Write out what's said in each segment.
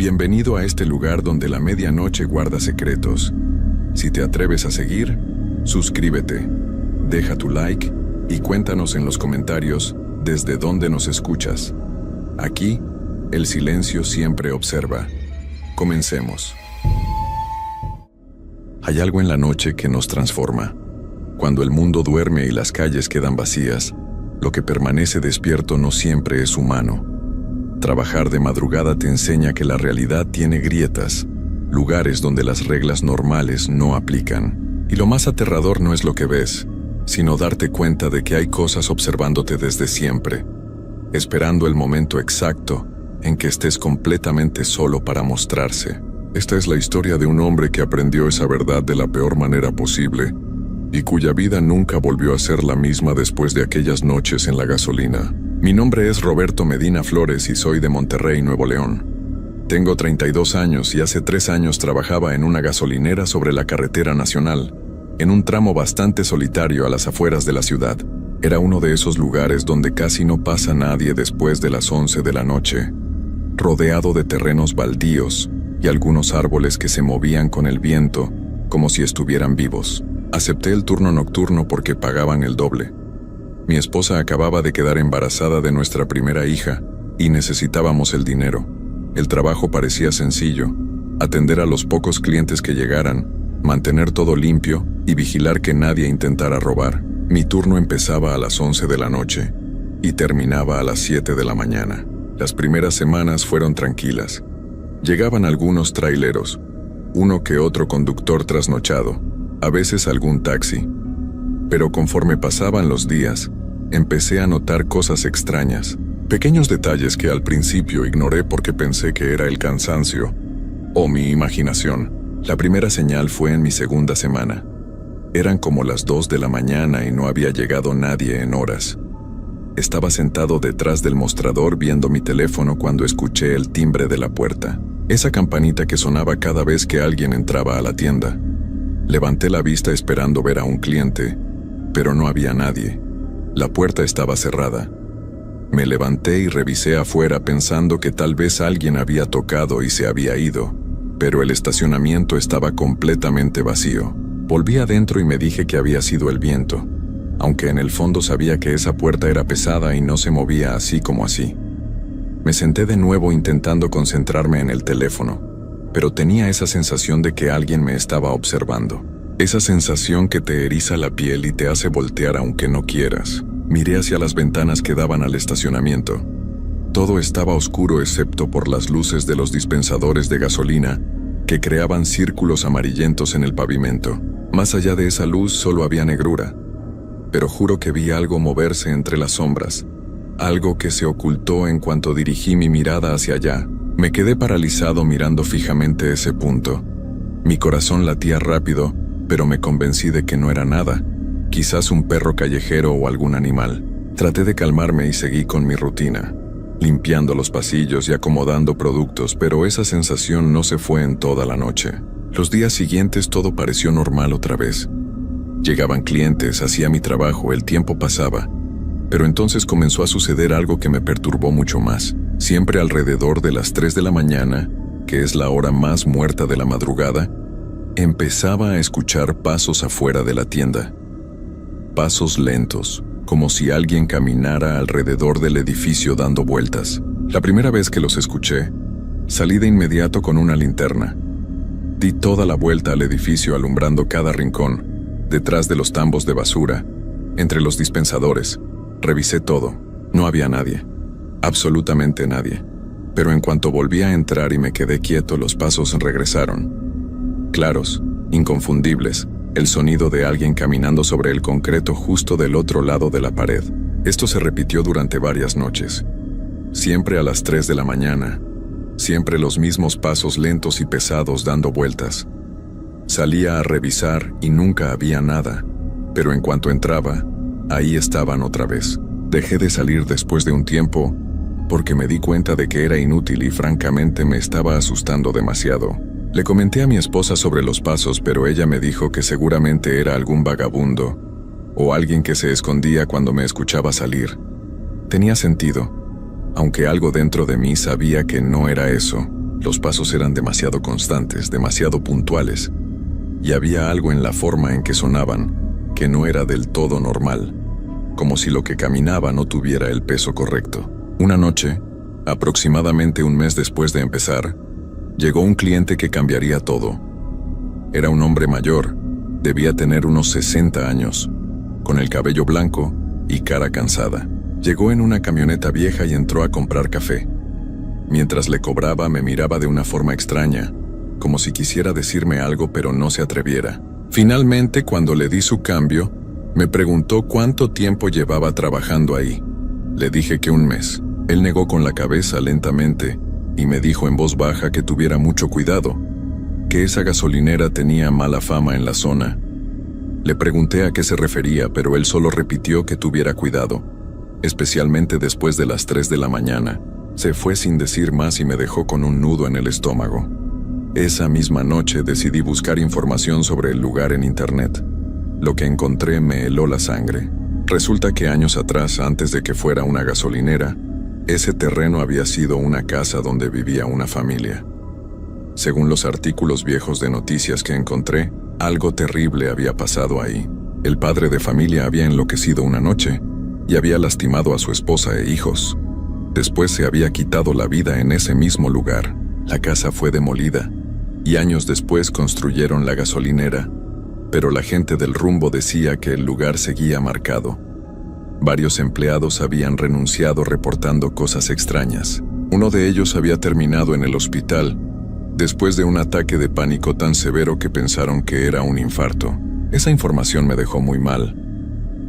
Bienvenido a este lugar donde la medianoche guarda secretos. Si te atreves a seguir, suscríbete, deja tu like y cuéntanos en los comentarios desde dónde nos escuchas. Aquí, el silencio siempre observa. Comencemos. Hay algo en la noche que nos transforma. Cuando el mundo duerme y las calles quedan vacías, lo que permanece despierto no siempre es humano. Trabajar de madrugada te enseña que la realidad tiene grietas, lugares donde las reglas normales no aplican. Y lo más aterrador no es lo que ves, sino darte cuenta de que hay cosas observándote desde siempre, esperando el momento exacto en que estés completamente solo para mostrarse. Esta es la historia de un hombre que aprendió esa verdad de la peor manera posible y cuya vida nunca volvió a ser la misma después de aquellas noches en la gasolina. Mi nombre es Roberto Medina Flores y soy de Monterrey, Nuevo León. Tengo 32 años y hace 3 años trabajaba en una gasolinera sobre la carretera nacional, en un tramo bastante solitario a las afueras de la ciudad. Era uno de esos lugares donde casi no pasa nadie después de las 11 de la noche, rodeado de terrenos baldíos y algunos árboles que se movían con el viento como si estuvieran vivos. Acepté el turno nocturno porque pagaban el doble. Mi esposa acababa de quedar embarazada de nuestra primera hija y necesitábamos el dinero. El trabajo parecía sencillo: atender a los pocos clientes que llegaran, mantener todo limpio y vigilar que nadie intentara robar. Mi turno empezaba a las 11 de la noche y terminaba a las 7 de la mañana. Las primeras semanas fueron tranquilas. Llegaban algunos traileros, uno que otro conductor trasnochado, a veces algún taxi. Pero conforme pasaban los días, empecé a notar cosas extrañas, pequeños detalles que al principio ignoré porque pensé que era el cansancio o mi imaginación. La primera señal fue en mi segunda semana. Eran como las 2 de la mañana y no había llegado nadie en horas. Estaba sentado detrás del mostrador viendo mi teléfono cuando escuché el timbre de la puerta, esa campanita que sonaba cada vez que alguien entraba a la tienda. Levanté la vista esperando ver a un cliente, pero no había nadie. La puerta estaba cerrada. Me levanté y revisé afuera pensando que tal vez alguien había tocado y se había ido, pero el estacionamiento estaba completamente vacío. Volví adentro y me dije que había sido el viento, aunque en el fondo sabía que esa puerta era pesada y no se movía así como así. Me senté de nuevo intentando concentrarme en el teléfono, pero tenía esa sensación de que alguien me estaba observando. Esa sensación que te eriza la piel y te hace voltear aunque no quieras. Miré hacia las ventanas que daban al estacionamiento. Todo estaba oscuro excepto por las luces de los dispensadores de gasolina que creaban círculos amarillentos en el pavimento. Más allá de esa luz solo había negrura. Pero juro que vi algo moverse entre las sombras, algo que se ocultó en cuanto dirigí mi mirada hacia allá. Me quedé paralizado mirando fijamente ese punto. Mi corazón latía rápido, pero me convencí de que no era nada, quizás un perro callejero o algún animal. Traté de calmarme y seguí con mi rutina, limpiando los pasillos y acomodando productos, pero esa sensación no se fue en toda la noche. Los días siguientes todo pareció normal otra vez. Llegaban clientes, hacía mi trabajo, el tiempo pasaba. Pero entonces comenzó a suceder algo que me perturbó mucho más. Siempre alrededor de las 3 de la mañana, que es la hora más muerta de la madrugada, empezaba a escuchar pasos afuera de la tienda. Pasos lentos, como si alguien caminara alrededor del edificio dando vueltas. La primera vez que los escuché, salí de inmediato con una linterna. Di toda la vuelta al edificio alumbrando cada rincón, detrás de los tambos de basura, entre los dispensadores. Revisé todo. No había nadie. Absolutamente nadie. Pero en cuanto volví a entrar y me quedé quieto, los pasos regresaron. Claros, inconfundibles, el sonido de alguien caminando sobre el concreto justo del otro lado de la pared. Esto se repitió durante varias noches. Siempre a las 3 de la mañana. Siempre los mismos pasos lentos y pesados dando vueltas. Salía a revisar y nunca había nada, pero en cuanto entraba, ahí estaban otra vez. Dejé de salir después de un tiempo porque me di cuenta de que era inútil y francamente me estaba asustando demasiado. Le comenté a mi esposa sobre los pasos, pero ella me dijo que seguramente era algún vagabundo o alguien que se escondía cuando me escuchaba salir. Tenía sentido, aunque algo dentro de mí sabía que no era eso. Los pasos eran demasiado constantes, demasiado puntuales, y había algo en la forma en que sonaban que no era del todo normal, como si lo que caminaba no tuviera el peso correcto. Una noche, aproximadamente un mes después de empezar, llegó un cliente que cambiaría todo. Era un hombre mayor, debía tener unos 60 años, con el cabello blanco y cara cansada. Llegó en una camioneta vieja y entró a comprar café. Mientras le cobraba, me miraba de una forma extraña, como si quisiera decirme algo pero no se atreviera. Finalmente, cuando le di su cambio, me preguntó cuánto tiempo llevaba trabajando ahí. Le dije que un mes. Él negó con la cabeza lentamente y me dijo en voz baja que tuviera mucho cuidado, que esa gasolinera tenía mala fama en la zona. Le pregunté a qué se refería, pero él solo repitió que tuviera cuidado, especialmente después de las 3 de la mañana. Se fue sin decir más y me dejó con un nudo en el estómago. Esa misma noche decidí buscar información sobre el lugar en internet. Lo que encontré me heló la sangre. Resulta que años atrás, antes de que fuera una gasolinera, ese terreno había sido una casa donde vivía una familia. Según los artículos viejos de noticias que encontré, algo terrible había pasado ahí. El padre de familia había enloquecido una noche y había lastimado a su esposa e hijos. Después se había quitado la vida en ese mismo lugar. La casa fue demolida y años después construyeron la gasolinera, pero la gente del rumbo decía que el lugar seguía marcado. Varios empleados habían renunciado reportando cosas extrañas. Uno de ellos había terminado en el hospital después de un ataque de pánico tan severo que pensaron que era un infarto. Esa información me dejó muy mal.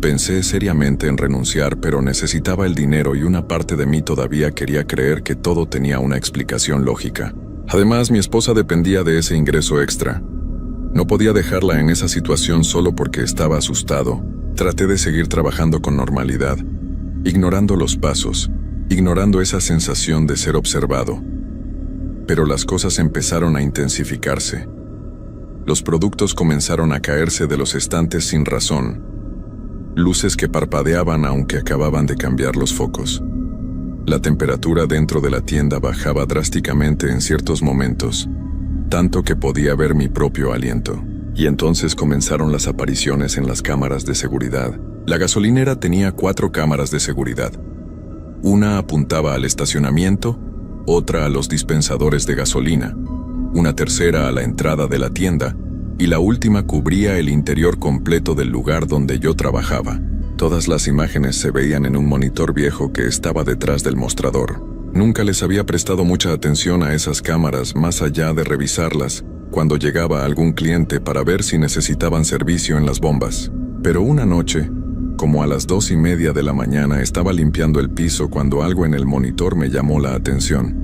Pensé seriamente en renunciar, pero necesitaba el dinero y una parte de mí todavía quería creer que todo tenía una explicación lógica. Además, mi esposa dependía de ese ingreso extra. No podía dejarla en esa situación solo porque estaba asustado. Traté de seguir trabajando con normalidad, ignorando los pasos, ignorando esa sensación de ser observado. Pero las cosas empezaron a intensificarse. Los productos comenzaron a caerse de los estantes sin razón. Luces que parpadeaban aunque acababan de cambiar los focos. La temperatura dentro de la tienda bajaba drásticamente en ciertos momentos, tanto que podía ver mi propio aliento. Y entonces comenzaron las apariciones en las cámaras de seguridad. La gasolinera tenía 4 cámaras de seguridad. Una apuntaba al estacionamiento, otra a los dispensadores de gasolina, una tercera a la entrada de la tienda, y la última cubría el interior completo del lugar donde yo trabajaba. Todas las imágenes se veían en un monitor viejo que estaba detrás del mostrador. Nunca les había prestado mucha atención a esas cámaras más allá de revisarlas cuando llegaba algún cliente para ver si necesitaban servicio en las bombas. Pero una noche, como a las 2:30 de la mañana, estaba limpiando el piso cuando algo en el monitor me llamó la atención.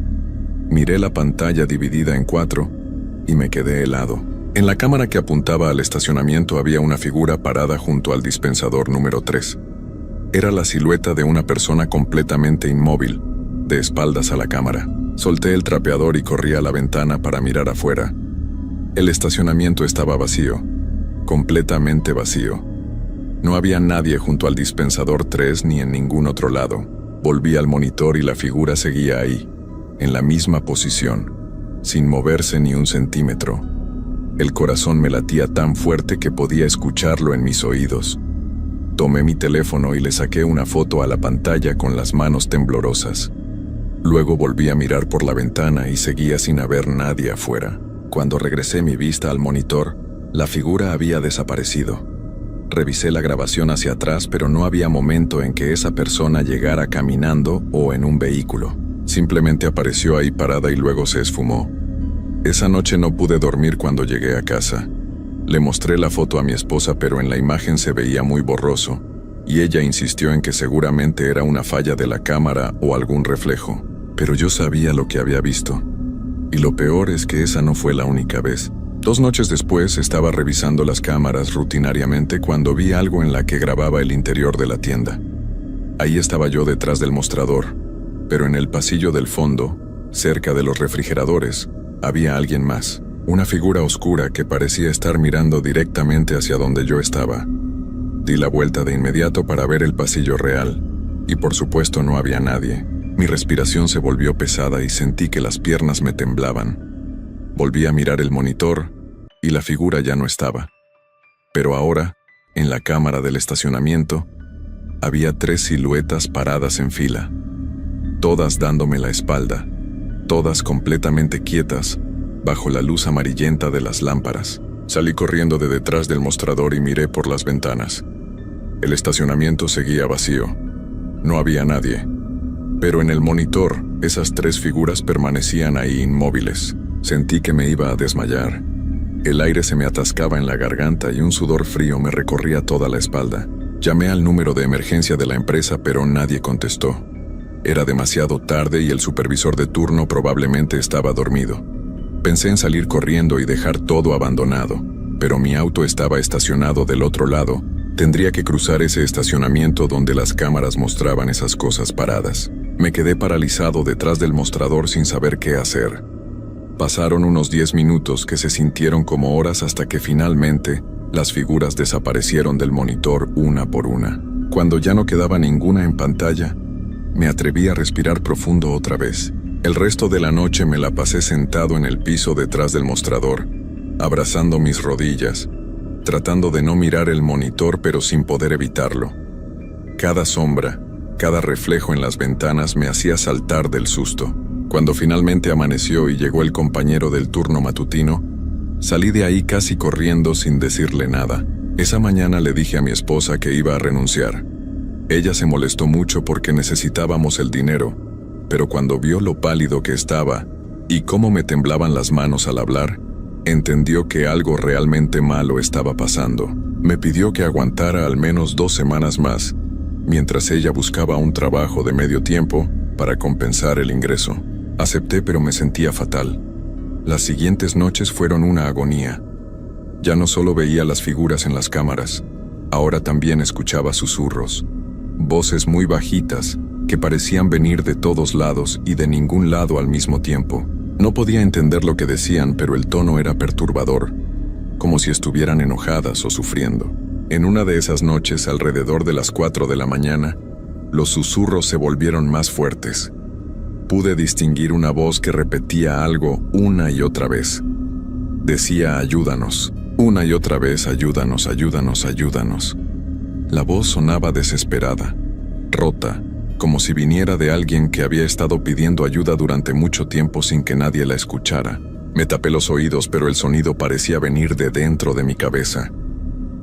Miré la pantalla dividida en 4 y me quedé helado. En la cámara que apuntaba al estacionamiento había una figura parada junto al dispensador número 3. Era la silueta de una persona completamente inmóvil, de espaldas a la cámara. Solté el trapeador y corrí a la ventana para mirar afuera. El estacionamiento estaba vacío, completamente vacío. No había nadie junto al dispensador 3 ni en ningún otro lado. Volví al monitor y la figura seguía ahí, en la misma posición, sin moverse ni un centímetro. El corazón me latía tan fuerte que podía escucharlo en mis oídos. Tomé mi teléfono y le saqué una foto a la pantalla con las manos temblorosas. Luego volví a mirar por la ventana y seguía sin haber nadie afuera. Cuando regresé mi vista al monitor, la figura había desaparecido. Revisé la grabación hacia atrás, pero no había momento en que esa persona llegara caminando o en un vehículo. Simplemente apareció ahí parada y luego se esfumó. Esa noche no pude dormir cuando llegué a casa. Le mostré la foto a mi esposa, pero en la imagen se veía muy borroso, y ella insistió en que seguramente era una falla de la cámara o algún reflejo. Pero yo sabía lo que había visto. Y lo peor es que esa no fue la única vez. 2 noches después estaba revisando las cámaras rutinariamente cuando vi algo en la que grababa el interior de la tienda. Ahí estaba yo detrás del mostrador, pero en el pasillo del fondo, cerca de los refrigeradores, había alguien más, una figura oscura que parecía estar mirando directamente hacia donde yo estaba. Di la vuelta de inmediato para ver el pasillo real, y por supuesto no había nadie. Mi respiración se volvió pesada y sentí que las piernas me temblaban. Volví a mirar el monitor y la figura ya no estaba. Pero ahora, en la cámara del estacionamiento, había 3 siluetas paradas en fila, todas dándome la espalda, todas completamente quietas, bajo la luz amarillenta de las lámparas. Salí corriendo de detrás del mostrador y miré por las ventanas. El estacionamiento seguía vacío. No había nadie. Pero en el monitor, esas 3 figuras permanecían ahí inmóviles. Sentí que me iba a desmayar. El aire se me atascaba en la garganta y un sudor frío me recorría toda la espalda. Llamé al número de emergencia de la empresa, pero nadie contestó. Era demasiado tarde y el supervisor de turno probablemente estaba dormido. Pensé en salir corriendo y dejar todo abandonado, pero mi auto estaba estacionado del otro lado. Tendría que cruzar ese estacionamiento donde las cámaras mostraban esas cosas paradas. Me quedé paralizado detrás del mostrador sin saber qué hacer. Pasaron unos 10 minutos que se sintieron como horas hasta que finalmente las figuras desaparecieron del monitor una por una. Cuando ya no quedaba ninguna en pantalla, me atreví a respirar profundo otra vez. El resto de la noche me la pasé sentado en el piso detrás del mostrador, abrazando mis rodillas, tratando de no mirar el monitor pero sin poder evitarlo. Cada sombra, cada reflejo en las ventanas me hacía saltar del susto. Cuando finalmente amaneció y llegó el compañero del turno matutino, salí de ahí casi corriendo sin decirle nada. Esa mañana le dije a mi esposa que iba a renunciar. Ella se molestó mucho porque necesitábamos el dinero, pero cuando vio lo pálido que estaba y cómo me temblaban las manos al hablar, entendió que algo realmente malo estaba pasando. Me pidió que aguantara al menos 2 semanas más, mientras ella buscaba un trabajo de medio tiempo para compensar el ingreso. Acepté, pero me sentía fatal. Las siguientes noches fueron una agonía. Ya no solo veía las figuras en las cámaras, ahora también escuchaba susurros, voces muy bajitas que parecían venir de todos lados y de ningún lado al mismo tiempo. No podía entender lo que decían, pero el tono era perturbador, como si estuvieran enojadas o sufriendo. En una de esas noches, alrededor de las 4 de la mañana, los susurros se volvieron más fuertes. Pude distinguir una voz que repetía algo una y otra vez. Decía: ayúdanos. Una y otra vez: ayúdanos, ayúdanos, ayúdanos. La voz sonaba desesperada, rota, como si viniera de alguien que había estado pidiendo ayuda durante mucho tiempo sin que nadie la escuchara. Me tapé los oídos, pero el sonido parecía venir de dentro de mi cabeza.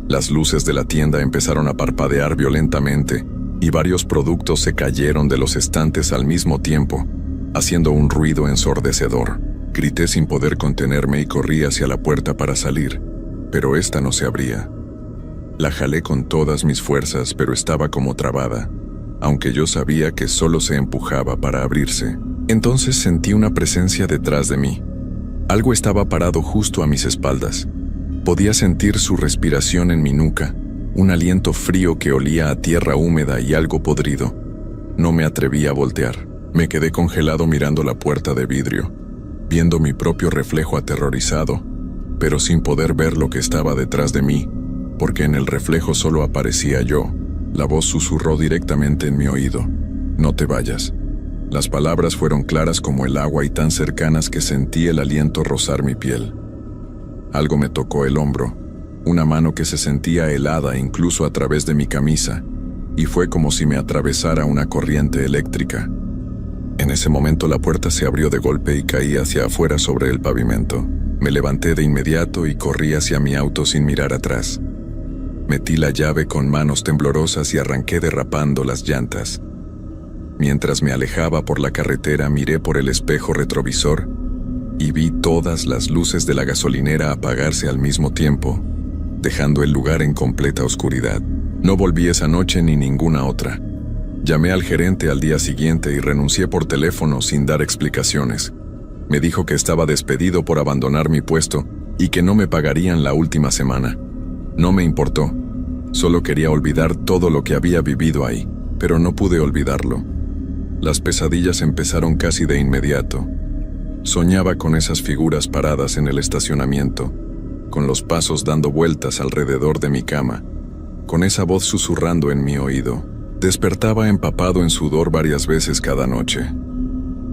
Las luces de la tienda empezaron a parpadear violentamente y varios productos se cayeron de los estantes al mismo tiempo, haciendo un ruido ensordecedor. Grité sin poder contenerme y corrí hacia la puerta para salir, pero esta no se abría. La jalé con todas mis fuerzas, pero estaba como trabada, aunque yo sabía que solo se empujaba para abrirse. Entonces sentí una presencia detrás de mí. Algo estaba parado justo a mis espaldas. Podía sentir su respiración en mi nuca, un aliento frío que olía a tierra húmeda y algo podrido. No me atreví a voltear. Me quedé congelado mirando la puerta de vidrio, viendo mi propio reflejo aterrorizado, pero sin poder ver lo que estaba detrás de mí, porque en el reflejo solo aparecía yo. La voz susurró directamente en mi oído: no te vayas. Las palabras fueron claras como el agua y tan cercanas que sentí el aliento rozar mi piel. Algo me tocó el hombro, una mano que se sentía helada incluso a través de mi camisa, y fue como si me atravesara una corriente eléctrica. En ese momento la puerta se abrió de golpe y caí hacia afuera sobre el pavimento. Me levanté de inmediato y corrí hacia mi auto sin mirar atrás. Metí la llave con manos temblorosas y arranqué derrapando las llantas. Mientras me alejaba por la carretera, miré por el espejo retrovisor y vi todas las luces de la gasolinera apagarse al mismo tiempo, dejando el lugar en completa oscuridad. No volví esa noche ni ninguna otra. Llamé al gerente al día siguiente y renuncié por teléfono sin dar explicaciones. Me dijo que estaba despedido por abandonar mi puesto y que no me pagarían la última semana. No me importó. Solo quería olvidar todo lo que había vivido ahí, pero no pude olvidarlo. Las pesadillas empezaron casi de inmediato. Soñaba con esas figuras paradas en el estacionamiento, con los pasos dando vueltas alrededor de mi cama, con esa voz susurrando en mi oído: Despertaba empapado en sudor varias veces cada noche.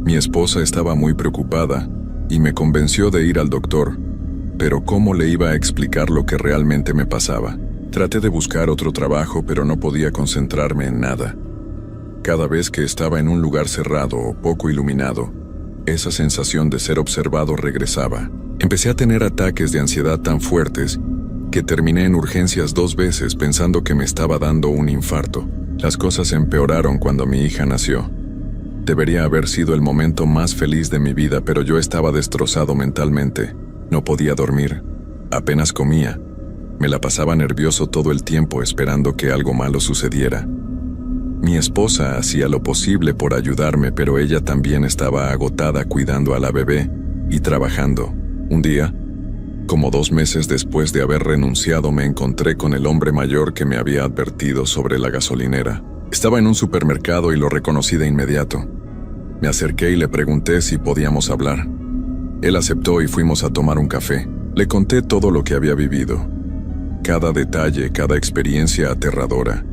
Mi esposa estaba muy preocupada y me convenció de ir al doctor, pero ¿cómo le iba a explicar lo que realmente me pasaba? Traté de buscar otro trabajo, pero no podía concentrarme en nada. Cada vez que estaba en un lugar cerrado o poco iluminado, esa sensación de ser observado regresaba. Empecé a tener ataques de ansiedad tan fuertes que terminé en urgencias 2 veces pensando que me estaba dando un infarto. Las cosas empeoraron cuando mi hija nació. Debería haber sido el momento más feliz de mi vida, pero yo estaba destrozado mentalmente. No podía dormir, apenas comía. Me la pasaba nervioso todo el tiempo esperando que algo malo sucediera. Mi esposa hacía lo posible por ayudarme, pero ella también estaba agotada cuidando a la bebé y trabajando. Un día, como 2 meses después de haber renunciado, me encontré con el hombre mayor que me había advertido sobre la gasolinera. Estaba en un supermercado y lo reconocí de inmediato. Me acerqué y le pregunté si podíamos hablar. Él aceptó y fuimos a tomar un café. Le conté todo lo que había vivido. Cada detalle, cada experiencia aterradora.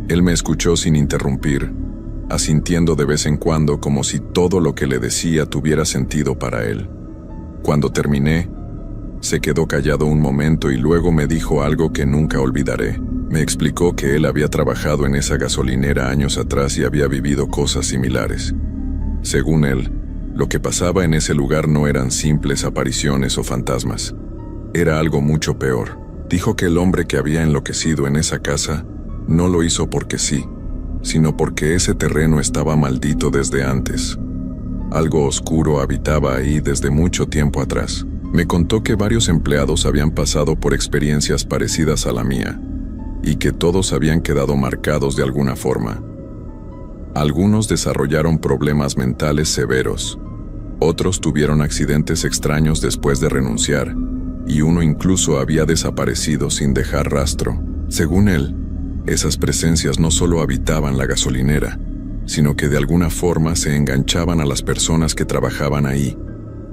Él me escuchó sin interrumpir, asintiendo de vez en cuando como si todo lo que le decía tuviera sentido para él. Cuando terminé, se quedó callado un momento y luego me dijo algo que nunca olvidaré. Me explicó que él había trabajado en esa gasolinera años atrás y había vivido cosas similares. Según él, lo que pasaba en ese lugar no eran simples apariciones o fantasmas. Era algo mucho peor. Dijo que el hombre que había enloquecido en esa casa no lo hizo porque sí, sino porque ese terreno estaba maldito desde antes. Algo oscuro habitaba ahí desde mucho tiempo atrás. Me contó que varios empleados habían pasado por experiencias parecidas a la mía, y que todos habían quedado marcados de alguna forma. Algunos desarrollaron problemas mentales severos, otros tuvieron accidentes extraños después de renunciar, y uno incluso había desaparecido sin dejar rastro. Según él, esas presencias no solo habitaban la gasolinera, sino que de alguna forma se enganchaban a las personas que trabajaban ahí,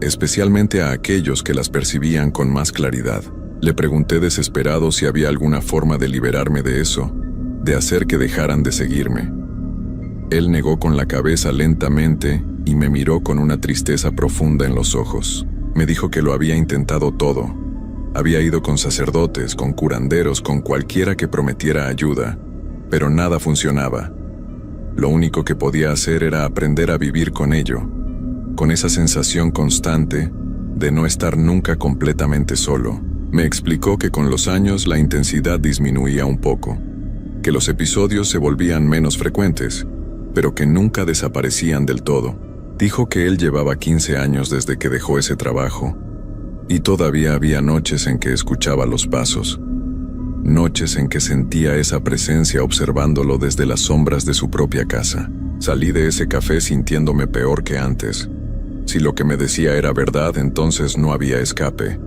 especialmente a aquellos que las percibían con más claridad. Le pregunté desesperado si había alguna forma de liberarme de eso, de hacer que dejaran de seguirme. Él negó con la cabeza lentamente y me miró con una tristeza profunda en los ojos. Me dijo que lo había intentado todo. Había ido con sacerdotes, con curanderos, con cualquiera que prometiera ayuda, pero nada funcionaba. Lo único que podía hacer era aprender a vivir con ello, con esa sensación constante de no estar nunca completamente solo. Me explicó que con los años la intensidad disminuía un poco, que los episodios se volvían menos frecuentes, pero que nunca desaparecían del todo. Dijo que él llevaba 15 años desde que dejó ese trabajo, y todavía había noches en que escuchaba los pasos, noches en que sentía esa presencia observándolo desde las sombras de su propia casa. Salí de ese café sintiéndome peor que antes. Si lo que me decía era verdad, entonces no había escape.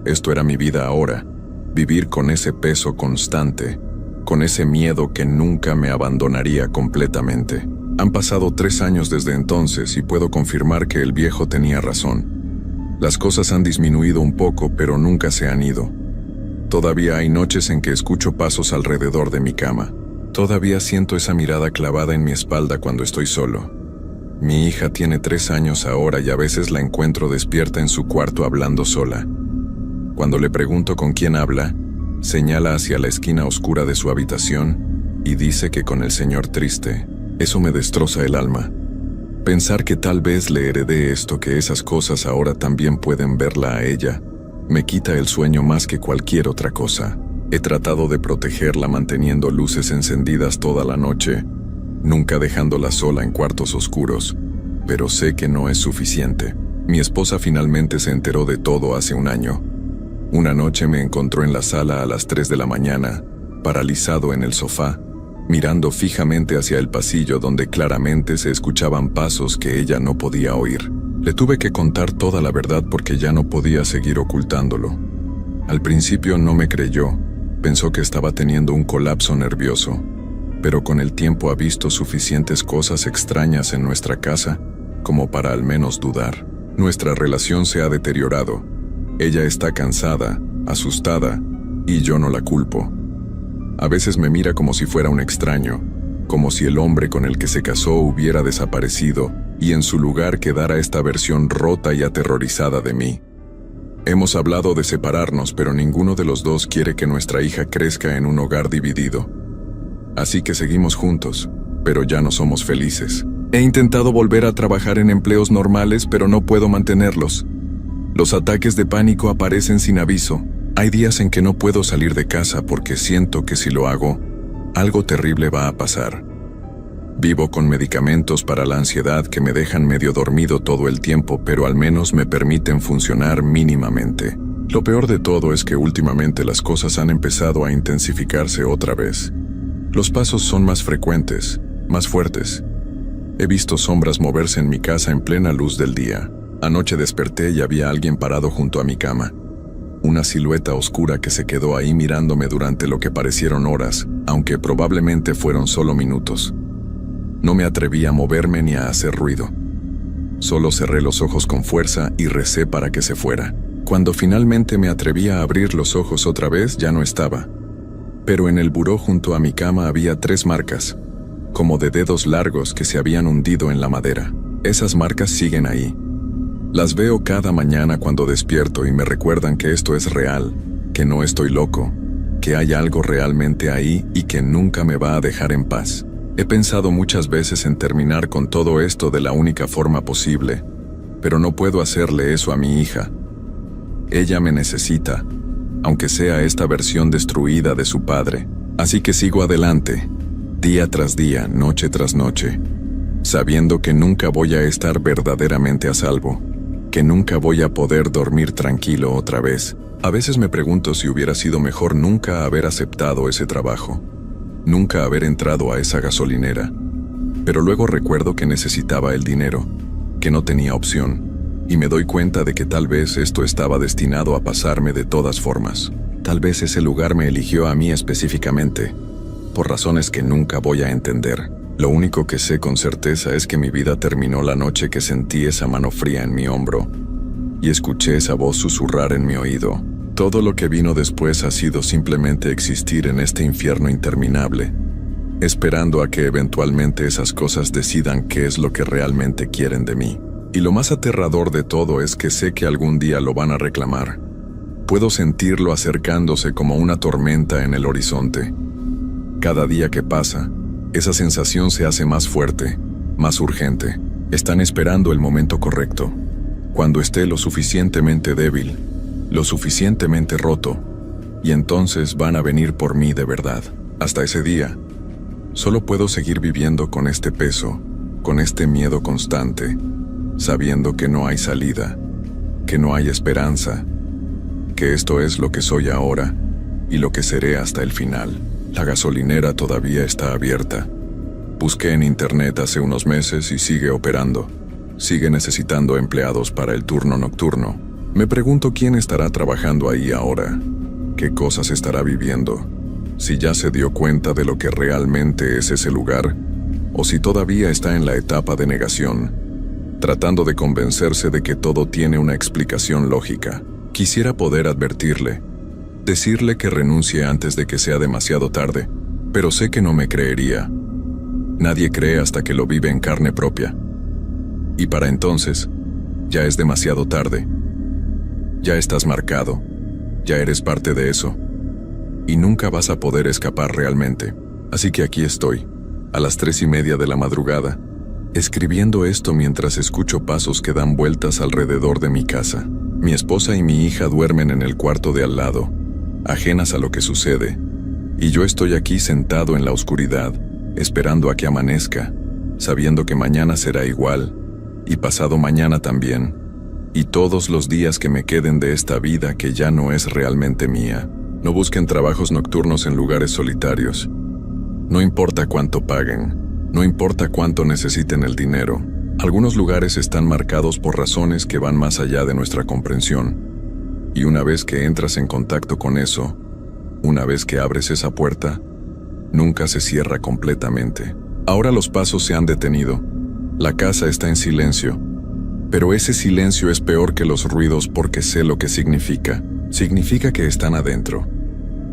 Esto era mi vida ahora, vivir con ese peso constante, con ese miedo que nunca me abandonaría completamente. Han pasado 3 años desde entonces y puedo confirmar que el viejo tenía razón. Las cosas han disminuido un poco, pero nunca se han ido. Todavía hay noches en que escucho pasos alrededor de mi cama. Todavía siento esa mirada clavada en mi espalda cuando estoy solo. Mi hija tiene 3 años ahora y a veces la encuentro despierta en su cuarto hablando sola. Cuando le pregunto con quién habla, señala hacia la esquina oscura de su habitación y dice que con el señor triste. Eso me destroza el alma. Pensar que tal vez le heredé esto, que esas cosas ahora también pueden verla a ella, me quita el sueño más que cualquier otra cosa. He tratado de protegerla manteniendo luces encendidas toda la noche, nunca dejándola sola en cuartos oscuros, pero sé que no es suficiente. Mi esposa finalmente se enteró de todo hace un año. Una noche me encontró en la sala a las 3 de la mañana, paralizado en el sofá, mirando fijamente hacia el pasillo donde claramente se escuchaban pasos que ella no podía oír. Le tuve que contar toda la verdad porque ya no podía seguir ocultándolo. Al principio no me creyó, pensó que estaba teniendo un colapso nervioso, pero con el tiempo ha visto suficientes cosas extrañas en nuestra casa como para al menos dudar. Nuestra relación se ha deteriorado. Ella está cansada, asustada, y yo no la culpo. A veces me mira como si fuera un extraño, como si el hombre con el que se casó hubiera desaparecido y en su lugar quedara esta versión rota y aterrorizada de mí. Hemos hablado de separarnos, pero ninguno de los dos quiere que nuestra hija crezca en un hogar dividido. Así que seguimos juntos, pero ya no somos felices. He intentado volver a trabajar en empleos normales, pero no puedo mantenerlos. Los ataques de pánico aparecen sin aviso. Hay días en que no puedo salir de casa porque siento que si lo hago, algo terrible va a pasar. Vivo con medicamentos para la ansiedad que me dejan medio dormido todo el tiempo, pero al menos me permiten funcionar mínimamente. Lo peor de todo es que últimamente las cosas han empezado a intensificarse otra vez. Los pasos son más frecuentes, más fuertes. He visto sombras moverse en mi casa en plena luz del día. Anoche desperté y había alguien parado junto a mi cama. Una silueta oscura que se quedó ahí mirándome durante lo que parecieron horas, aunque probablemente fueron solo minutos. No me atreví a moverme ni a hacer ruido. Solo cerré los ojos con fuerza y recé para que se fuera. Cuando finalmente me atreví a abrir los ojos otra vez, ya no estaba. Pero en el buró junto a mi cama había 3 marcas, como de dedos largos que se habían hundido en la madera. Esas marcas siguen ahí. Las veo cada mañana cuando despierto y me recuerdan que esto es real, que no estoy loco, que hay algo realmente ahí y que nunca me va a dejar en paz. He pensado muchas veces en terminar con todo esto de la única forma posible, pero no puedo hacerle eso a mi hija. Ella me necesita, aunque sea esta versión destruida de su padre. Así que sigo adelante, día tras día, noche tras noche, sabiendo que nunca voy a estar verdaderamente a salvo, que nunca voy a poder dormir tranquilo otra vez. A veces me pregunto si hubiera sido mejor nunca haber aceptado ese trabajo, nunca haber entrado a esa gasolinera. Pero luego recuerdo que necesitaba el dinero, que no tenía opción, y me doy cuenta de que tal vez esto estaba destinado a pasarme de todas formas. Tal vez ese lugar me eligió a mí específicamente, por razones que nunca voy a entender. Lo único que sé con certeza es que mi vida terminó la noche que sentí esa mano fría en mi hombro y escuché esa voz susurrar en mi oído. Todo lo que vino después ha sido simplemente existir en este infierno interminable, esperando a que eventualmente esas cosas decidan qué es lo que realmente quieren de mí. Y lo más aterrador de todo es que sé que algún día lo van a reclamar. Puedo sentirlo acercándose como una tormenta en el horizonte. Cada día que pasa, esa sensación se hace más fuerte, más urgente. Están esperando el momento correcto, cuando esté lo suficientemente débil, lo suficientemente roto, y entonces van a venir por mí de verdad. Hasta ese día, solo puedo seguir viviendo con este peso, con este miedo constante, sabiendo que no hay salida, que no hay esperanza, que esto es lo que soy ahora y lo que seré hasta el final. La gasolinera todavía está abierta. Busqué en internet hace unos meses y sigue operando. Sigue necesitando empleados para el turno nocturno. Me pregunto quién estará trabajando ahí ahora, qué cosas estará viviendo, si ya se dio cuenta de lo que realmente es ese lugar, o si todavía está en la etapa de negación, tratando de convencerse de que todo tiene una explicación lógica. Quisiera poder advertirle, decirle que renuncie antes de que sea demasiado tarde, pero sé que no me creería. Nadie cree hasta que lo vive en carne propia. Y para entonces, ya es demasiado tarde. Ya estás marcado, ya eres parte de eso, y nunca vas a poder escapar realmente. Así que aquí estoy, a las 3:30 de la madrugada, escribiendo esto mientras escucho pasos que dan vueltas alrededor de mi casa. Mi esposa y mi hija duermen en el cuarto de al lado, ajenas a lo que sucede, y yo estoy aquí sentado en la oscuridad, esperando a que amanezca, sabiendo que mañana será igual, y pasado mañana también, y todos los días que me queden de esta vida que ya no es realmente mía. No busquen trabajos nocturnos en lugares solitarios. No importa cuánto paguen, no importa cuánto necesiten el dinero. Algunos lugares están marcados por razones que van más allá de nuestra comprensión. Y una vez que entras en contacto con eso, una vez que abres esa puerta, nunca se cierra completamente. Ahora los pasos se han detenido. La casa está en silencio. Pero ese silencio es peor que los ruidos porque sé lo que significa. Significa que están adentro.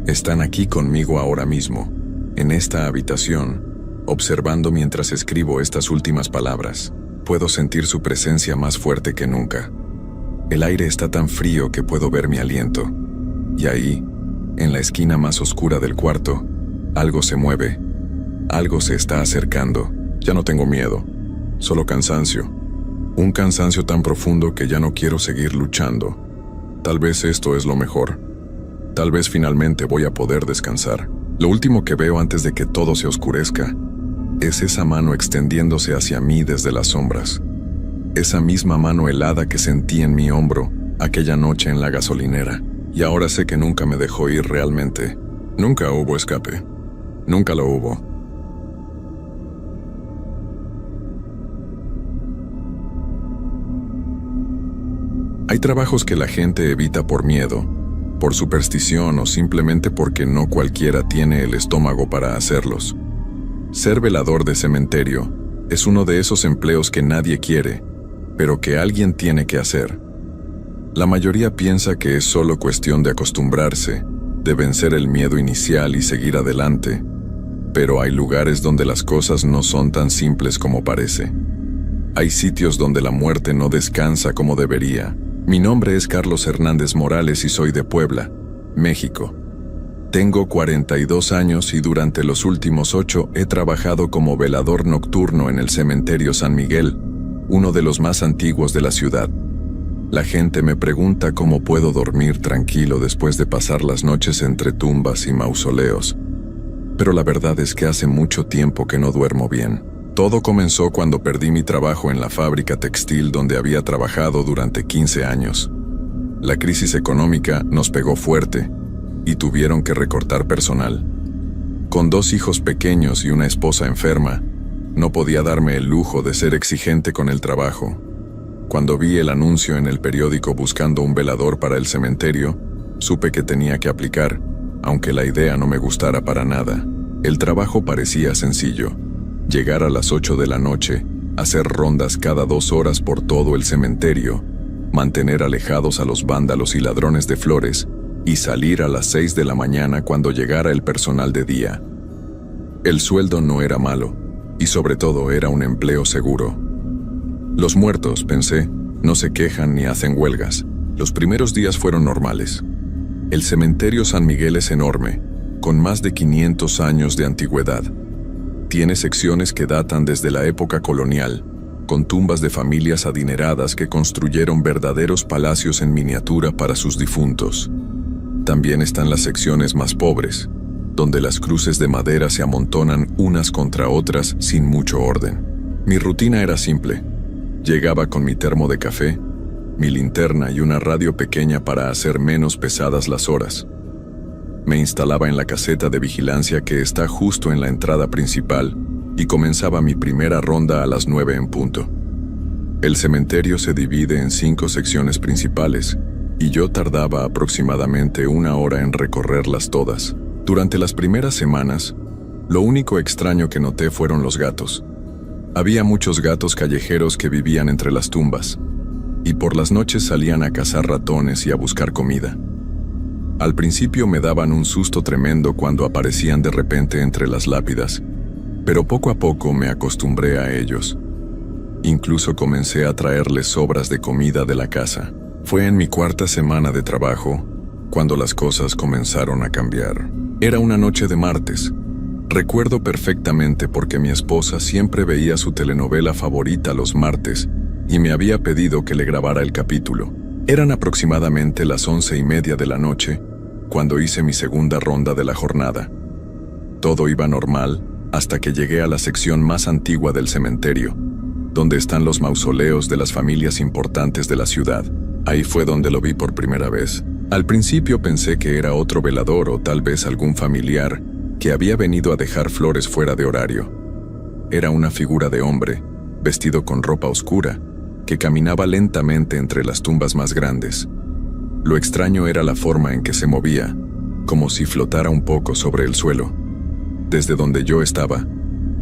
Están aquí conmigo ahora mismo, en esta habitación, observando mientras escribo estas últimas palabras. Puedo sentir su presencia más fuerte que nunca. El aire está tan frío que puedo ver mi aliento. Y ahí, en la esquina más oscura del cuarto, algo se mueve. Algo se está acercando. Ya no tengo miedo, solo cansancio. Un cansancio tan profundo que ya no quiero seguir luchando. Tal vez esto es lo mejor. Tal vez finalmente voy a poder descansar. Lo último que veo antes de que todo se oscurezca es esa mano extendiéndose hacia mí desde las sombras. Esa misma mano helada que sentí en mi hombro aquella noche en la gasolinera. Y ahora sé que nunca me dejó ir realmente. Nunca hubo escape. Nunca lo hubo. Hay trabajos que la gente evita por miedo, por superstición o simplemente porque no cualquiera tiene el estómago para hacerlos. Ser velador de cementerio es uno de esos empleos que nadie quiere, pero que alguien tiene que hacer. La mayoría piensa que es solo cuestión de acostumbrarse, de vencer el miedo inicial y seguir adelante, pero hay lugares donde las cosas no son tan simples como parece. Hay sitios donde la muerte no descansa como debería. Mi nombre es Carlos Hernández Morales y soy de Puebla, México. Tengo 42 años y durante los últimos 8 he trabajado como velador nocturno en el cementerio San Miguel, uno de los más antiguos de la ciudad. La gente me pregunta cómo puedo dormir tranquilo después de pasar las noches entre tumbas y mausoleos. Pero la verdad es que hace mucho tiempo que no duermo bien. Todo comenzó cuando perdí mi trabajo en la fábrica textil donde había trabajado durante 15 años. La crisis económica nos pegó fuerte y tuvieron que recortar personal. Con 2 hijos pequeños y una esposa enferma, no podía darme el lujo de ser exigente con el trabajo. Cuando vi el anuncio en el periódico buscando un velador para el cementerio, supe que tenía que aplicar, aunque la idea no me gustara para nada. El trabajo parecía sencillo. Llegar a las 8 de la noche, hacer rondas cada 2 horas por todo el cementerio, mantener alejados a los vándalos y ladrones de flores, y salir a las 6 de la mañana cuando llegara el personal de día. El sueldo no era malo, y sobre todo era un empleo seguro. Los muertos, pensé, no se quejan ni hacen huelgas. Los primeros días fueron normales. El cementerio San Miguel es enorme, con más de 500 años de antigüedad. Tiene secciones que datan desde la época colonial, con tumbas de familias adineradas que construyeron verdaderos palacios en miniatura para sus difuntos. También están las secciones más pobres, donde las cruces de madera se amontonan unas contra otras sin mucho orden. Mi rutina era simple. Llegaba con mi termo de café, mi linterna y una radio pequeña para hacer menos pesadas las horas. Me instalaba en la caseta de vigilancia que está justo en la entrada principal y comenzaba mi primera ronda a las 9 en punto. El cementerio se divide en 5 secciones principales y yo tardaba aproximadamente 1 hora en recorrerlas todas. Durante las primeras semanas, lo único extraño que noté fueron los gatos. Había muchos gatos callejeros que vivían entre las tumbas y por las noches salían a cazar ratones y a buscar comida. Al principio me daban un susto tremendo cuando aparecían de repente entre las lápidas, pero poco a poco me acostumbré a ellos. Incluso comencé a traerles sobras de comida de la casa. Fue en mi 4ª semana de trabajo cuando las cosas comenzaron a cambiar. Era una noche de martes. Recuerdo perfectamente porque mi esposa siempre veía su telenovela favorita los martes y me había pedido que le grabara el capítulo. Eran aproximadamente las 11:30 de la noche cuando hice mi segunda ronda de la jornada. Todo iba normal hasta que llegué a la sección más antigua del cementerio, donde están los mausoleos de las familias importantes de la ciudad. Ahí fue donde lo vi por primera vez. Al principio pensé que era otro velador o tal vez algún familiar que había venido a dejar flores fuera de horario. Era una figura de hombre, vestido con ropa oscura, que caminaba lentamente entre las tumbas más grandes. Lo extraño era la forma en que se movía, como si flotara un poco sobre el suelo. Desde donde yo estaba,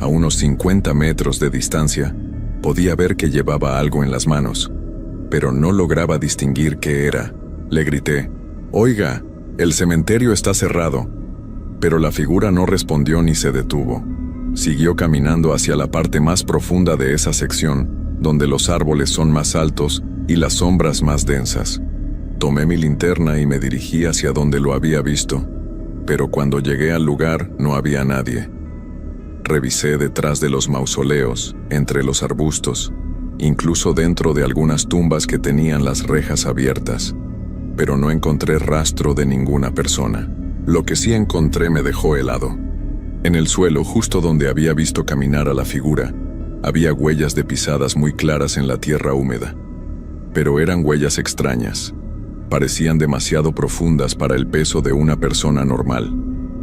a unos 50 metros de distancia, podía ver que llevaba algo en las manos, pero no lograba distinguir qué era. Le grité: «Oiga, el cementerio está cerrado», pero la figura no respondió ni se detuvo. Siguió caminando hacia la parte más profunda de esa sección, donde los árboles son más altos y las sombras más densas. Tomé mi linterna y me dirigí hacia donde lo había visto, pero cuando llegué al lugar no había nadie. Revisé detrás de los mausoleos, entre los arbustos, incluso dentro de algunas tumbas que tenían las rejas abiertas, pero no encontré rastro de ninguna persona. Lo que sí encontré me dejó helado. En el suelo, justo donde había visto caminar a la figura, había huellas de pisadas muy claras en la tierra húmeda. Pero eran huellas extrañas. Parecían demasiado profundas para el peso de una persona normal.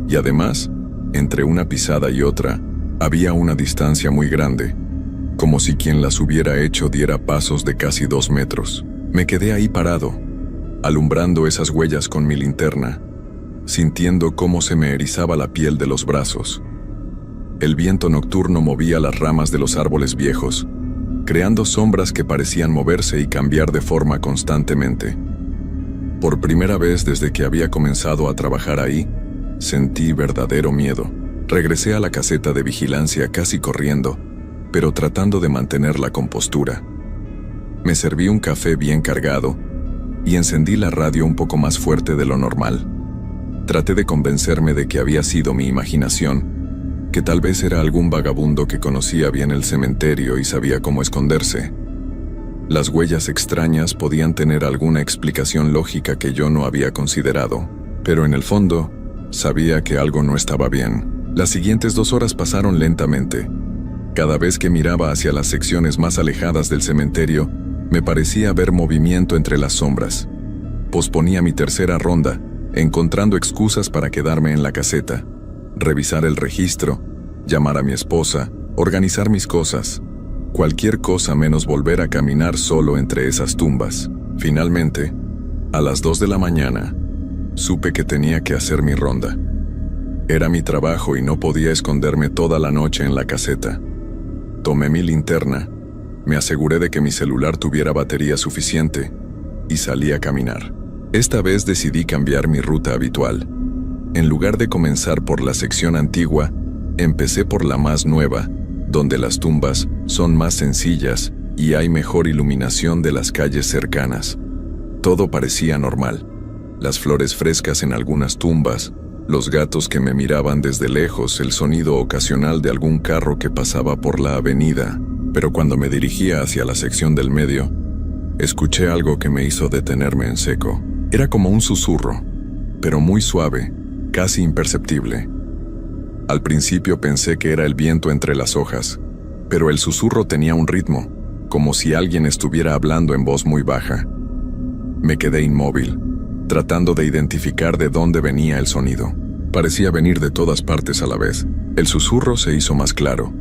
Y además, entre una pisada y otra, había una distancia muy grande, como si quien las hubiera hecho diera pasos de casi 2 metros. Me quedé ahí parado, alumbrando esas huellas con mi linterna, sintiendo cómo se me erizaba la piel de los brazos. El viento nocturno movía las ramas de los árboles viejos, creando sombras que parecían moverse y cambiar de forma constantemente. Por primera vez desde que había comenzado a trabajar ahí, sentí verdadero miedo. Regresé a la caseta de vigilancia casi corriendo, pero tratando de mantener la compostura. Me serví un café bien cargado y encendí la radio un poco más fuerte de lo normal. Traté de convencerme de que había sido mi imaginación, que tal vez era algún vagabundo que conocía bien el cementerio y sabía cómo esconderse. Las huellas extrañas podían tener alguna explicación lógica que yo no había considerado, pero en el fondo, sabía que algo no estaba bien. Las siguientes 2 horas pasaron lentamente. Cada vez que miraba hacia las secciones más alejadas del cementerio, me parecía ver movimiento entre las sombras. Posponía mi tercera ronda, encontrando excusas para quedarme en la caseta, revisar el registro, llamar a mi esposa, organizar mis cosas. Cualquier cosa menos volver a caminar solo entre esas tumbas. Finalmente, a las 2 de la mañana, supe que tenía que hacer mi ronda. Era mi trabajo y no podía esconderme toda la noche en la caseta. Tomé mi linterna, me aseguré de que mi celular tuviera batería suficiente y salí a caminar. Esta vez decidí cambiar mi ruta habitual. En lugar de comenzar por la sección antigua, empecé por la más nueva, donde las tumbas son más sencillas y hay mejor iluminación de las calles cercanas. Todo parecía normal. Las flores frescas en algunas tumbas, los gatos que me miraban desde lejos, el sonido ocasional de algún carro que pasaba por la avenida. Pero cuando me dirigía hacia la sección del medio, escuché algo que me hizo detenerme en seco. Era como un susurro, pero muy suave, casi imperceptible. Al principio pensé que era el viento entre las hojas, pero el susurro tenía un ritmo, como si alguien estuviera hablando en voz muy baja. Me quedé inmóvil, tratando de identificar de dónde venía el sonido. Parecía venir de todas partes a la vez. El susurro se hizo más claro,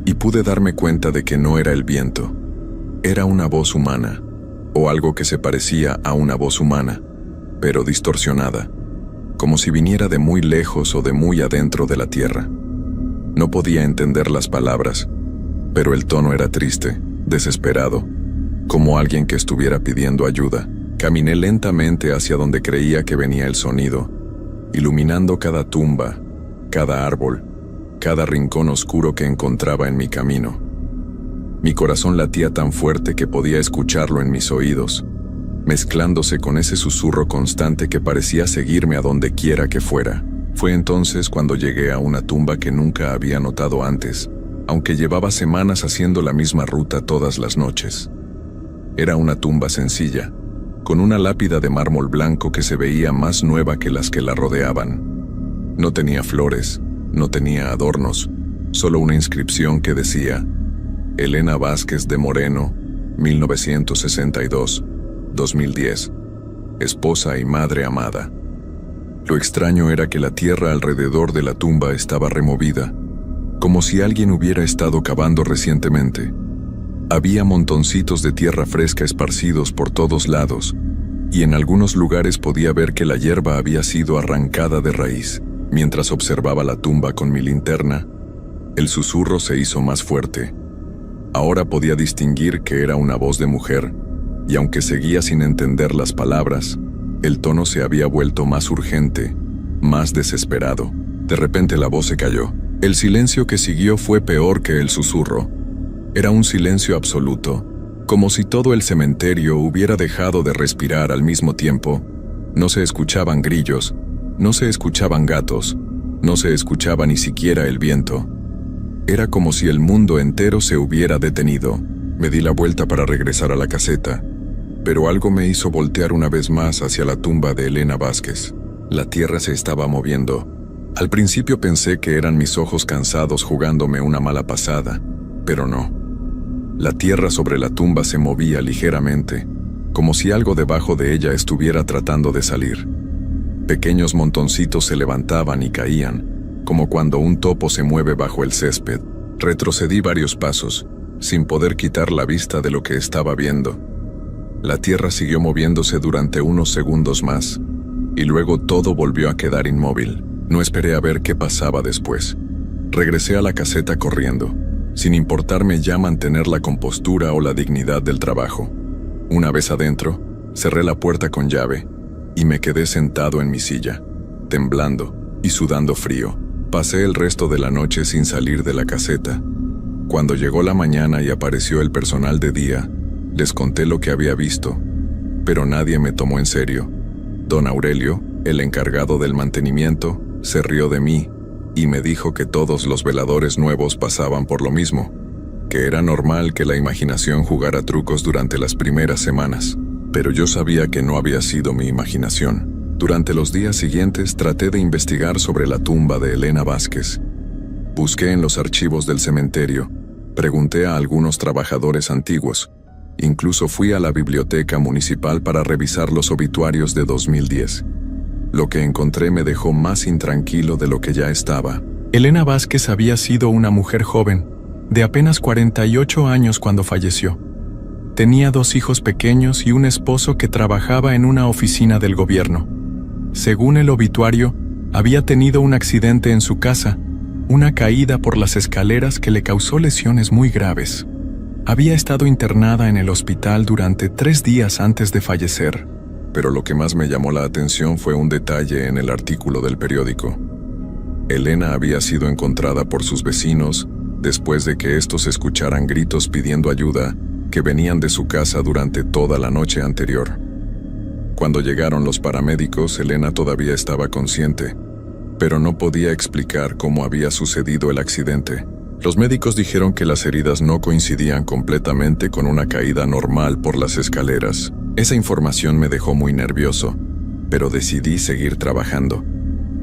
y pude darme cuenta de que no era el viento. Era una voz humana, o algo que se parecía a una voz humana, pero distorsionada, como si viniera de muy lejos o de muy adentro de la tierra. No podía entender las palabras, pero el tono era triste, desesperado, como alguien que estuviera pidiendo ayuda. Caminé lentamente hacia donde creía que venía el sonido, iluminando cada tumba, cada árbol, cada rincón oscuro que encontraba en mi camino. Mi corazón latía tan fuerte que podía escucharlo en mis oídos, mezclándose con ese susurro constante que parecía seguirme a donde quiera que fuera. Fue entonces cuando llegué a una tumba que nunca había notado antes, aunque llevaba semanas haciendo la misma ruta todas las noches. Era una tumba sencilla, con una lápida de mármol blanco que se veía más nueva que las que la rodeaban. No tenía flores, no tenía adornos, solo una inscripción que decía: Elena Vázquez de Moreno, 1962-2010, esposa y madre amada. Lo extraño era que la tierra alrededor de la tumba estaba removida, como si alguien hubiera estado cavando recientemente. Había montoncitos de tierra fresca esparcidos por todos lados, y en algunos lugares podía ver que la hierba había sido arrancada de raíz. Mientras observaba la tumba con mi linterna, el susurro se hizo más fuerte. Ahora podía distinguir que era una voz de mujer, y aunque seguía sin entender las palabras, el tono se había vuelto más urgente, más desesperado. De repente la voz se calló. El silencio que siguió fue peor que el susurro. Era un silencio absoluto, como si todo el cementerio hubiera dejado de respirar al mismo tiempo. No se escuchaban grillos, no se escuchaban gatos, no se escuchaba ni siquiera el viento. Era como si el mundo entero se hubiera detenido. Me di la vuelta para regresar a la caseta, pero algo me hizo voltear una vez más hacia la tumba de Elena Vázquez. La tierra se estaba moviendo. Al principio pensé que eran mis ojos cansados jugándome una mala pasada, pero no. La tierra sobre la tumba se movía ligeramente, como si algo debajo de ella estuviera tratando de salir. Pequeños montoncitos se levantaban y caían, como cuando un topo se mueve bajo el césped. Retrocedí varios pasos, sin poder quitar la vista de lo que estaba viendo. La tierra siguió moviéndose durante unos segundos más, y luego todo volvió a quedar inmóvil. No esperé a ver qué pasaba después. Regresé a la caseta corriendo, sin importarme ya mantener la compostura o la dignidad del trabajo. Una vez adentro, cerré la puerta con llave y me quedé sentado en mi silla, temblando y sudando frío. Pasé el resto de la noche sin salir de la caseta. Cuando llegó la mañana y apareció el personal de día, les conté lo que había visto, pero nadie me tomó en serio. Don Aurelio, el encargado del mantenimiento, se rió de mí y me dijo que todos los veladores nuevos pasaban por lo mismo, que era normal que la imaginación jugara trucos durante las primeras semanas, pero yo sabía que no había sido mi imaginación. Durante los días siguientes traté de investigar sobre la tumba de Elena Vázquez. Busqué en los archivos del cementerio, pregunté a algunos trabajadores antiguos, incluso fui a la biblioteca municipal para revisar los obituarios de 2010. Lo que encontré me dejó más intranquilo de lo que ya estaba. Elena Vázquez había sido una mujer joven, de apenas 48 años cuando falleció. Tenía 2 hijos pequeños y un esposo que trabajaba en una oficina del gobierno. Según el obituario, había tenido un accidente en su casa, una caída por las escaleras que le causó lesiones muy graves. Había estado internada en el hospital durante 3 días antes de fallecer. Pero lo que más me llamó la atención fue un detalle en el artículo del periódico. Elena había sido encontrada por sus vecinos después de que estos escucharan gritos pidiendo ayuda que venían de su casa durante toda la noche anterior. Cuando llegaron los paramédicos, Elena todavía estaba consciente, pero no podía explicar cómo había sucedido el accidente. Los médicos dijeron que las heridas no coincidían completamente con una caída normal por las escaleras. Esa información me dejó muy nervioso, pero decidí seguir trabajando.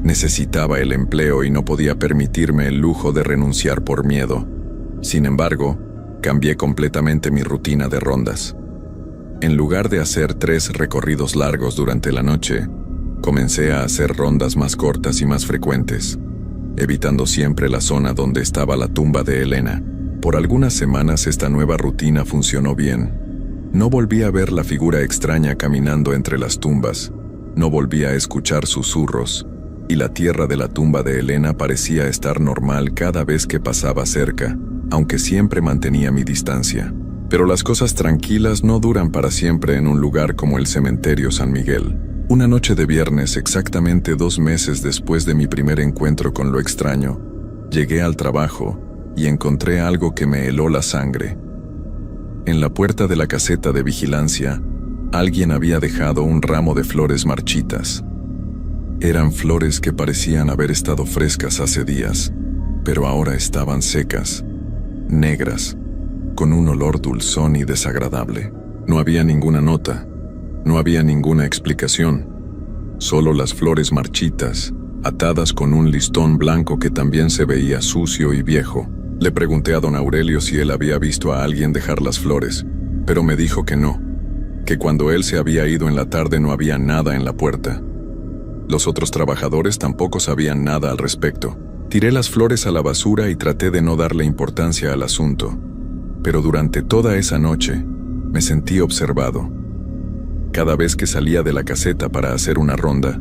Necesitaba el empleo y no podía permitirme el lujo de renunciar por miedo. Sin embargo, cambié completamente mi rutina de rondas. En lugar de hacer 3 recorridos largos durante la noche, comencé a hacer rondas más cortas y más frecuentes, evitando siempre la zona donde estaba la tumba de Elena. Por algunas semanas esta nueva rutina funcionó bien. No volví a ver la figura extraña caminando entre las tumbas, no volví a escuchar susurros, y la tierra de la tumba de Elena parecía estar normal cada vez que pasaba cerca, aunque siempre mantenía mi distancia. Pero las cosas tranquilas no duran para siempre en un lugar como el cementerio San Miguel. Una noche de viernes, exactamente 2 meses después de mi primer encuentro con lo extraño, llegué al trabajo y encontré algo que me heló la sangre. En la puerta de la caseta de vigilancia, alguien había dejado un ramo de flores marchitas. Eran flores que parecían haber estado frescas hace días, pero ahora estaban secas, negras, con un olor dulzón y desagradable. No había ninguna nota, no había ninguna explicación, solo las flores marchitas, atadas con un listón blanco que también se veía sucio y viejo. Le pregunté a don Aurelio si él había visto a alguien dejar las flores, pero me dijo que no, que cuando él se había ido en la tarde no había nada en la puerta. Los otros trabajadores tampoco sabían nada al respecto. Tiré las flores a la basura y traté de no darle importancia al asunto, pero durante toda esa noche me sentí observado. Cada vez que salía de la caseta para hacer una ronda,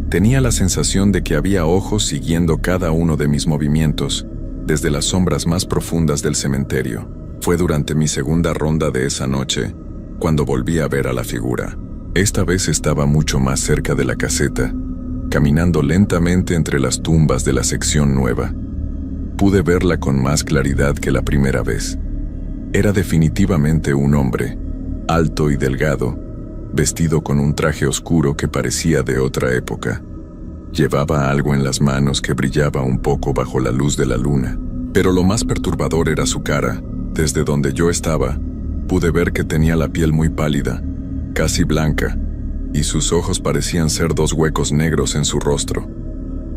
tenía la sensación de que había ojos siguiendo cada uno de mis movimientos, desde las sombras más profundas del cementerio. Fue durante mi segunda ronda de esa noche cuando volví a ver a la figura. Esta vez estaba mucho más cerca de la caseta, caminando lentamente entre las tumbas de la sección nueva. Pude verla con más claridad que la primera vez. Era definitivamente un hombre, alto y delgado, vestido con un traje oscuro que parecía de otra época. Llevaba algo en las manos que brillaba un poco bajo la luz de la luna. Pero lo más perturbador era su cara. Desde donde yo estaba, pude ver que tenía la piel muy pálida, casi blanca, y sus ojos parecían ser dos huecos negros en su rostro.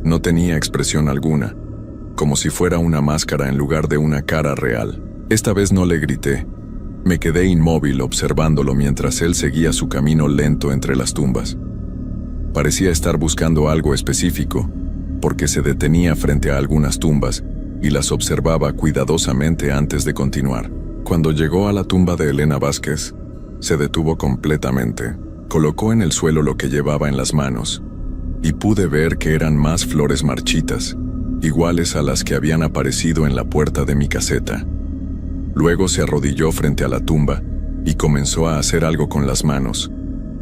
No tenía expresión alguna, como si fuera una máscara en lugar de una cara real. Esta vez no le grité. Me quedé inmóvil observándolo mientras él seguía su camino lento entre las tumbas. Parecía estar buscando algo específico, porque se detenía frente a algunas tumbas y las observaba cuidadosamente antes de continuar. Cuando llegó a la tumba de Elena Vázquez, se detuvo completamente. Colocó en el suelo lo que llevaba en las manos, y pude ver que eran más flores marchitas, iguales a las que habían aparecido en la puerta de mi caseta. Luego se arrodilló frente a la tumba y comenzó a hacer algo con las manos,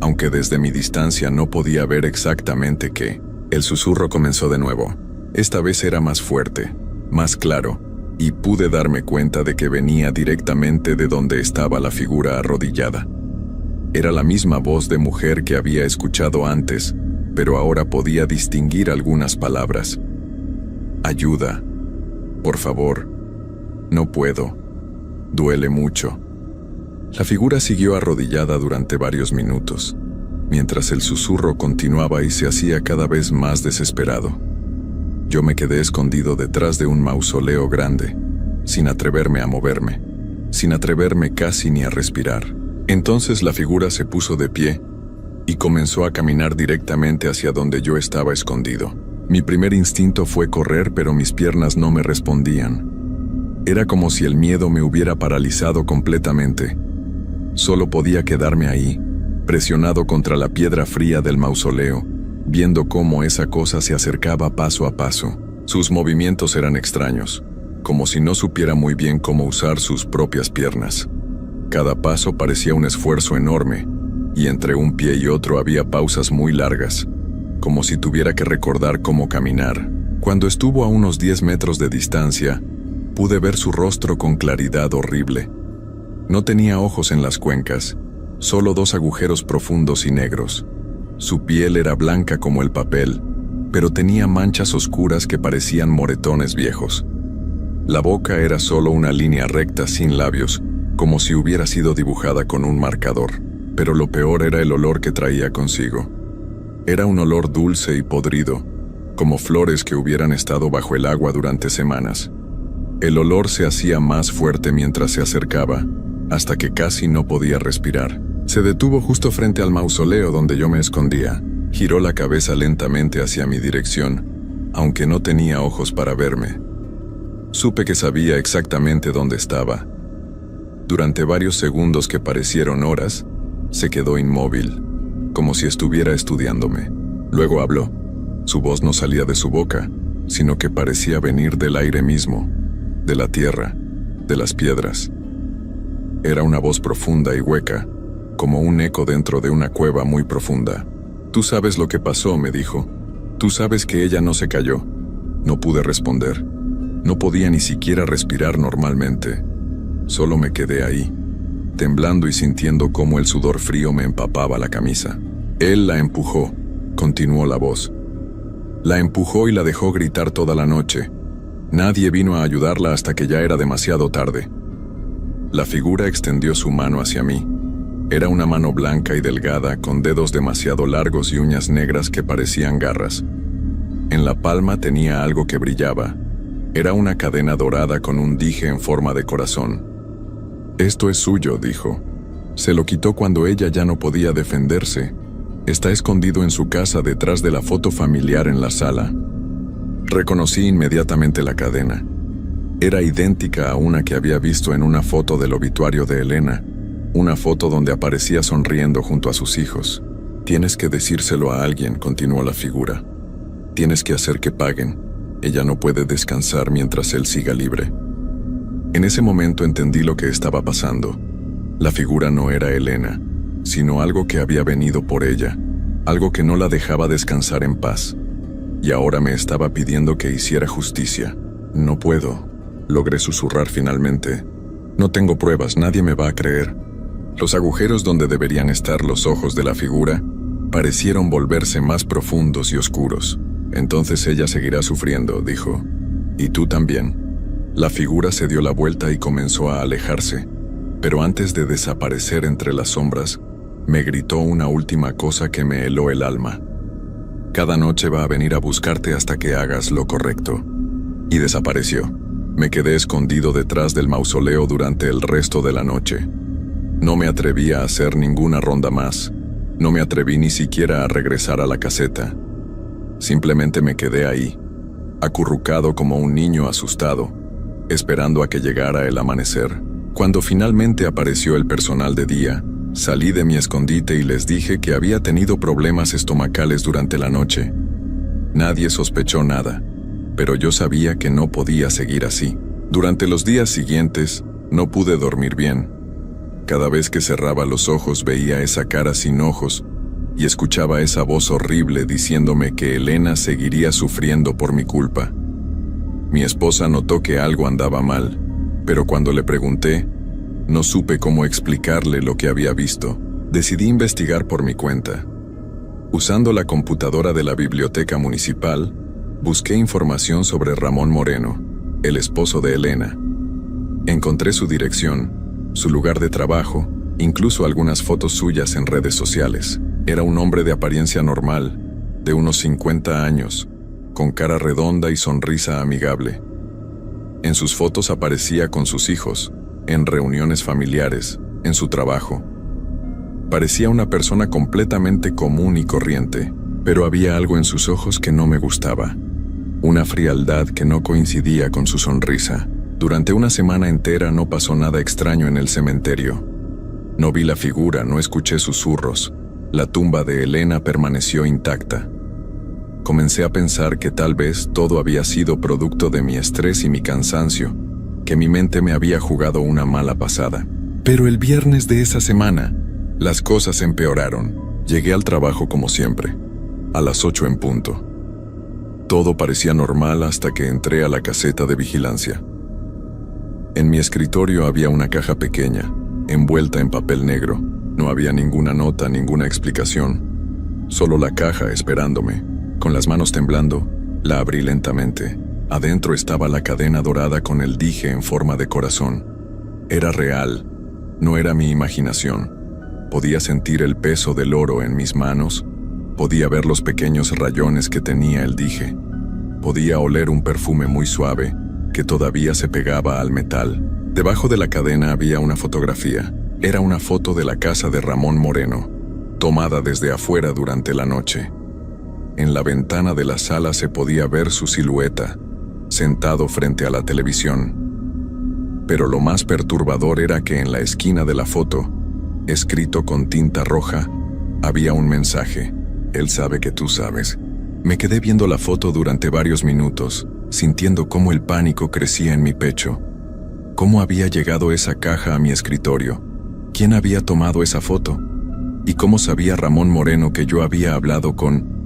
aunque desde mi distancia no podía ver exactamente qué. El susurro comenzó de nuevo. Esta vez era más fuerte, más claro, y pude darme cuenta de que venía directamente de donde estaba la figura arrodillada. Era la misma voz de mujer que había escuchado antes, pero ahora podía distinguir algunas palabras. Ayuda. Por favor. No puedo. Duele mucho. La figura siguió arrodillada durante varios minutos, mientras el susurro continuaba y se hacía cada vez más desesperado. Yo me quedé escondido detrás de un mausoleo grande, sin atreverme a moverme, sin atreverme casi ni a respirar. Entonces la figura se puso de pie y comenzó a caminar directamente hacia donde yo estaba escondido. Mi primer instinto fue correr, pero mis piernas no me respondían. Era como si el miedo me hubiera paralizado completamente. Solo podía quedarme ahí, presionado contra la piedra fría del mausoleo, viendo cómo esa cosa se acercaba paso a paso. Sus movimientos eran extraños, como si no supiera muy bien cómo usar sus propias piernas. Cada paso parecía un esfuerzo enorme, y entre un pie y otro había pausas muy largas, como si tuviera que recordar cómo caminar. Cuando estuvo a unos 10 metros de distancia, pude ver su rostro con claridad horrible. No tenía ojos en las cuencas, solo 2 agujeros profundos y negros. Su piel era blanca como el papel, pero tenía manchas oscuras que parecían moretones viejos. La boca era solo una línea recta sin labios, como si hubiera sido dibujada con un marcador. Pero lo peor era el olor que traía consigo. Era un olor dulce y podrido, como flores que hubieran estado bajo el agua durante semanas. El olor se hacía más fuerte mientras se acercaba, hasta que casi no podía respirar. Se detuvo justo frente al mausoleo donde yo me escondía. Giró la cabeza lentamente hacia mi dirección, aunque no tenía ojos para verme. Supe que sabía exactamente dónde estaba. Durante varios segundos que parecieron horas, se quedó inmóvil, como si estuviera estudiándome. Luego habló. Su voz no salía de su boca, sino que parecía venir del aire mismo, de la tierra, de las piedras. Era una voz profunda y hueca, como un eco dentro de una cueva muy profunda. «Tú sabes lo que pasó», me dijo. «Tú sabes que ella no se cayó». No pude responder. No podía ni siquiera respirar normalmente. Solo me quedé ahí, temblando y sintiendo cómo el sudor frío me empapaba la camisa. «Él la empujó», continuó la voz. «La empujó y la dejó gritar toda la noche. Nadie vino a ayudarla hasta que ya era demasiado tarde». La figura extendió su mano hacia mí. Era una mano blanca y delgada, con dedos demasiado largos y uñas negras que parecían garras. En la palma tenía algo que brillaba. Era una cadena dorada con un dije en forma de corazón. «Esto es suyo», dijo. «Se lo quitó cuando ella ya no podía defenderse. Está escondido en su casa detrás de la foto familiar en la sala». Reconocí inmediatamente la cadena. Era idéntica a una que había visto en una foto del obituario de Elena, una foto donde aparecía sonriendo junto a sus hijos. «Tienes que decírselo a alguien», continuó la figura. «Tienes que hacer que paguen. Ella no puede descansar mientras él siga libre». En ese momento entendí lo que estaba pasando. La figura no era Elena, sino algo que había venido por ella, algo que no la dejaba descansar en paz. Y ahora me estaba pidiendo que hiciera justicia. No puedo, logré susurrar finalmente. No tengo pruebas, nadie me va a creer. Los agujeros donde deberían estar los ojos de la figura parecieron volverse más profundos y oscuros. Entonces ella seguirá sufriendo, dijo. Y tú también. La figura se dio la vuelta y comenzó a alejarse, pero antes de desaparecer entre las sombras, me gritó una última cosa que me heló el alma. Cada noche va a venir a buscarte hasta que hagas lo correcto. Y desapareció. Me quedé escondido detrás del mausoleo durante el resto de la noche. No me atreví a hacer ninguna ronda más. No me atreví ni siquiera a regresar a la caseta. Simplemente me quedé ahí, acurrucado como un niño asustado, esperando a que llegara el amanecer. Cuando finalmente apareció el personal de día, salí de mi escondite y les dije que había tenido problemas estomacales durante la noche. Nadie sospechó nada, pero yo sabía que no podía seguir así. Durante los días siguientes, no pude dormir bien. Cada vez que cerraba los ojos veía esa cara sin ojos y escuchaba esa voz horrible diciéndome que Elena seguiría sufriendo por mi culpa. Mi esposa notó que algo andaba mal, pero cuando le pregunté, no supe cómo explicarle lo que había visto. Decidí investigar por mi cuenta. Usando la computadora de la biblioteca municipal, busqué información sobre Ramón Moreno, el esposo de Elena. Encontré su dirección, su lugar de trabajo, incluso algunas fotos suyas en redes sociales. Era un hombre de apariencia normal, de unos 50 años, con cara redonda y sonrisa amigable. En sus fotos aparecía con sus hijos, en reuniones familiares, en su trabajo. Parecía una persona completamente común y corriente, pero había algo en sus ojos que no me gustaba. Una frialdad que no coincidía con su sonrisa. Durante una semana entera no pasó nada extraño en el cementerio. No vi la figura, no escuché susurros. La tumba de Elena permaneció intacta. Comencé a pensar que tal vez todo había sido producto de mi estrés y mi cansancio, que mi mente me había jugado una mala pasada. Pero el viernes de esa semana, las cosas empeoraron. Llegué al trabajo como siempre, a las 8 en punto. Todo parecía normal hasta que entré a la caseta de vigilancia. En mi escritorio había una caja pequeña, envuelta en papel negro. No había ninguna nota, ninguna explicación. Solo la caja esperándome. Con las manos temblando, la abrí lentamente. Adentro estaba la cadena dorada con el dije en forma de corazón. Era real, no era mi imaginación. Podía sentir el peso del oro en mis manos. Podía ver los pequeños rayones que tenía el dije. Podía oler un perfume muy suave que todavía se pegaba al metal. Debajo de la cadena había una fotografía. Era una foto de la casa de Ramón Moreno, tomada desde afuera durante la noche. En la ventana de la sala se podía ver su silueta, sentado frente a la televisión. Pero lo más perturbador era que en la esquina de la foto, escrito con tinta roja, había un mensaje. Él sabe que tú sabes. Me quedé viendo la foto durante varios minutos, sintiendo cómo el pánico crecía en mi pecho. ¿Cómo había llegado esa caja a mi escritorio? ¿Quién había tomado esa foto? ¿Y cómo sabía Ramón Moreno que yo había hablado con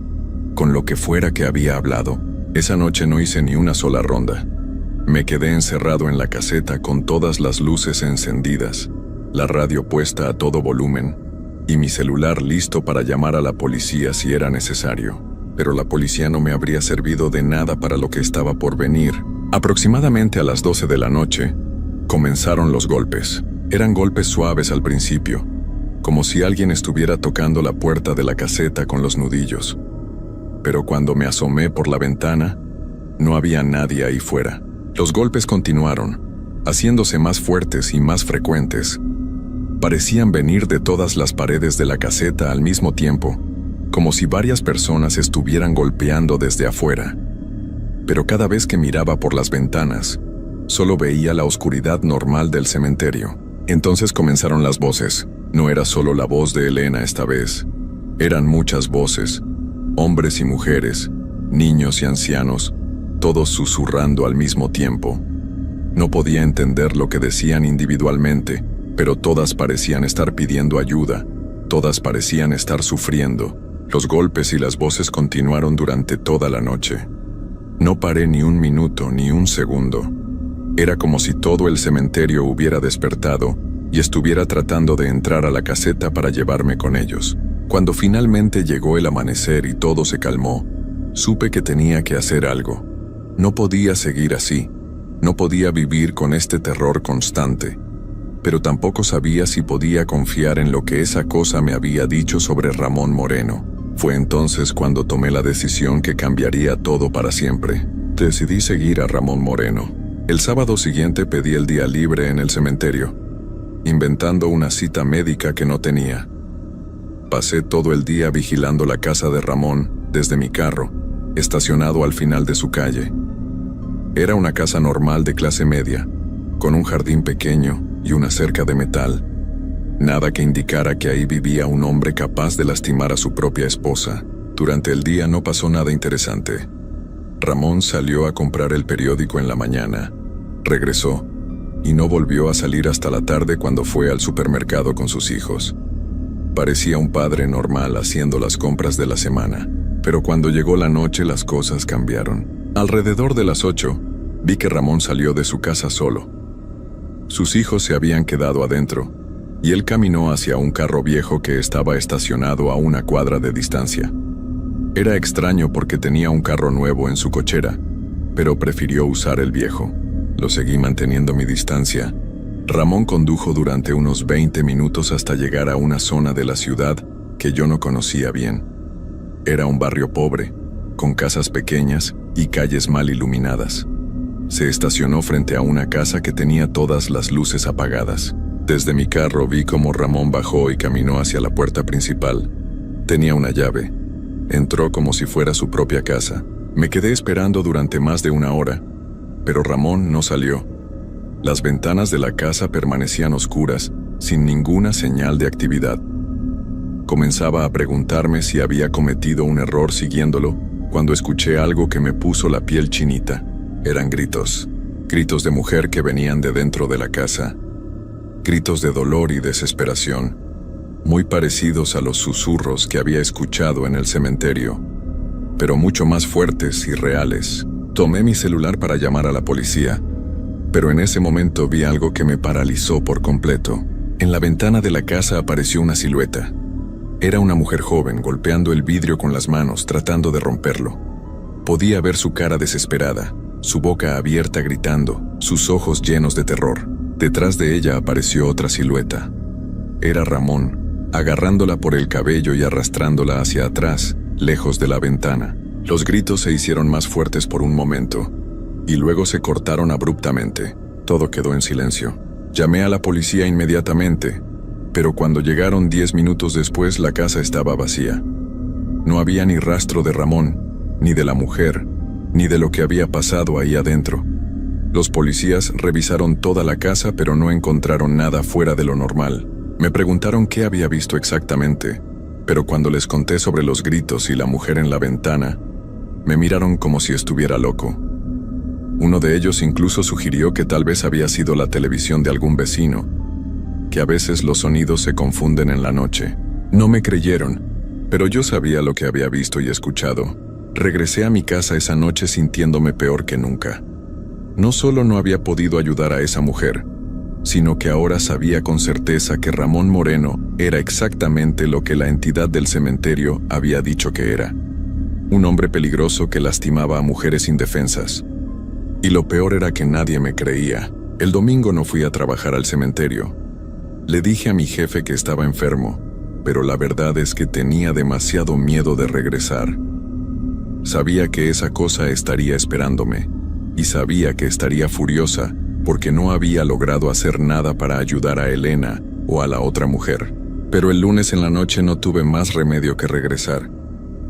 lo que fuera que había hablado? Esa noche no hice ni una sola ronda. Me quedé encerrado en la caseta con todas las luces encendidas, la radio puesta a todo volumen y mi celular listo para llamar a la policía si era necesario. Pero la policía no me habría servido de nada para lo que estaba por venir. Aproximadamente a las 12 de la noche, comenzaron los golpes. Eran golpes suaves al principio, como si alguien estuviera tocando la puerta de la caseta con los nudillos. Pero cuando me asomé por la ventana, no había nadie ahí fuera. Los golpes continuaron, haciéndose más fuertes y más frecuentes. Parecían venir de todas las paredes de la caseta al mismo tiempo, como si varias personas estuvieran golpeando desde afuera. Pero cada vez que miraba por las ventanas, solo veía la oscuridad normal del cementerio. Entonces comenzaron las voces. No era solo la voz de Elena esta vez. Eran muchas voces, hombres y mujeres, niños y ancianos, todos susurrando al mismo tiempo. No podía entender lo que decían individualmente, pero todas parecían estar pidiendo ayuda, todas parecían estar sufriendo. Los golpes y las voces continuaron durante toda la noche. No paré ni un minuto ni un segundo. Era como si todo el cementerio hubiera despertado y estuviera tratando de entrar a la caseta para llevarme con ellos. Cuando finalmente llegó el amanecer y todo se calmó, supe que tenía que hacer algo. No podía seguir así. No podía vivir con este terror constante. Pero tampoco sabía si podía confiar en lo que esa cosa me había dicho sobre Ramón Moreno. Fue entonces cuando tomé la decisión que cambiaría todo para siempre. Decidí seguir a Ramón Moreno. El sábado siguiente pedí el día libre en el cementerio, inventando una cita médica que no tenía. Pasé todo el día vigilando la casa de Ramón desde mi carro, estacionado al final de su calle. Era una casa normal de clase media, con un jardín pequeño y una cerca de metal. Nada que indicara que ahí vivía un hombre capaz de lastimar a su propia esposa. Durante el día no pasó nada interesante. Ramón salió a comprar el periódico en la mañana, regresó y no volvió a salir hasta la tarde cuando fue al supermercado con sus hijos. Parecía un padre normal haciendo las compras de la semana, pero cuando llegó la noche las cosas cambiaron. Alrededor de las 8, vi que Ramón salió de su casa solo. Sus hijos se habían quedado adentro, y él caminó hacia un carro viejo que estaba estacionado a una cuadra de distancia. Era extraño porque tenía un carro nuevo en su cochera, pero prefirió usar el viejo. Lo seguí manteniendo mi distancia. Ramón condujo durante unos 20 minutos hasta llegar a una zona de la ciudad que yo no conocía bien. Era un barrio pobre, con casas pequeñas y calles mal iluminadas. Se estacionó frente a una casa que tenía todas las luces apagadas. Desde mi carro vi cómo Ramón bajó y caminó hacia la puerta principal. Tenía una llave. Entró como si fuera su propia casa. Me quedé esperando durante más de una hora, pero Ramón no salió. Las ventanas de la casa permanecían oscuras, sin ninguna señal de actividad. Comenzaba a preguntarme si había cometido un error siguiéndolo, cuando escuché algo que me puso la piel chinita. Eran gritos. Gritos de mujer que venían de dentro de la casa. Gritos de dolor y desesperación, muy parecidos a los susurros que había escuchado en el cementerio, pero mucho más fuertes y reales. Tomé mi celular para llamar a la policía, pero en ese momento vi algo que me paralizó por completo. En la ventana de la casa apareció una silueta. Era una mujer joven golpeando el vidrio con las manos, tratando de romperlo. Podía ver su cara desesperada, su boca abierta gritando, sus ojos llenos de terror. Detrás de ella apareció otra silueta. Era Ramón, agarrándola por el cabello y arrastrándola hacia atrás, lejos de la ventana. Los gritos se hicieron más fuertes por un momento, y luego se cortaron abruptamente. Todo quedó en silencio. Llamé a la policía inmediatamente, pero cuando llegaron 10 minutos después la casa estaba vacía. No había ni rastro de Ramón, ni de la mujer, ni de lo que había pasado ahí adentro. Los policías revisaron toda la casa pero no encontraron nada fuera de lo normal. Me preguntaron qué había visto exactamente, pero cuando les conté sobre los gritos y la mujer en la ventana, me miraron como si estuviera loco. Uno de ellos incluso sugirió que tal vez había sido la televisión de algún vecino, que a veces los sonidos se confunden en la noche. No me creyeron, pero yo sabía lo que había visto y escuchado. Regresé a mi casa esa noche sintiéndome peor que nunca. No solo no había podido ayudar a esa mujer, sino que ahora sabía con certeza que Ramón Moreno era exactamente lo que la entidad del cementerio había dicho que era. Un hombre peligroso que lastimaba a mujeres indefensas. Y lo peor era que nadie me creía. El domingo no fui a trabajar al cementerio. Le dije a mi jefe que estaba enfermo, pero la verdad es que tenía demasiado miedo de regresar. Sabía que esa cosa estaría esperándome, y sabía que estaría furiosa porque no había logrado hacer nada para ayudar a Elena o a la otra mujer. Pero el lunes en la noche no tuve más remedio que regresar.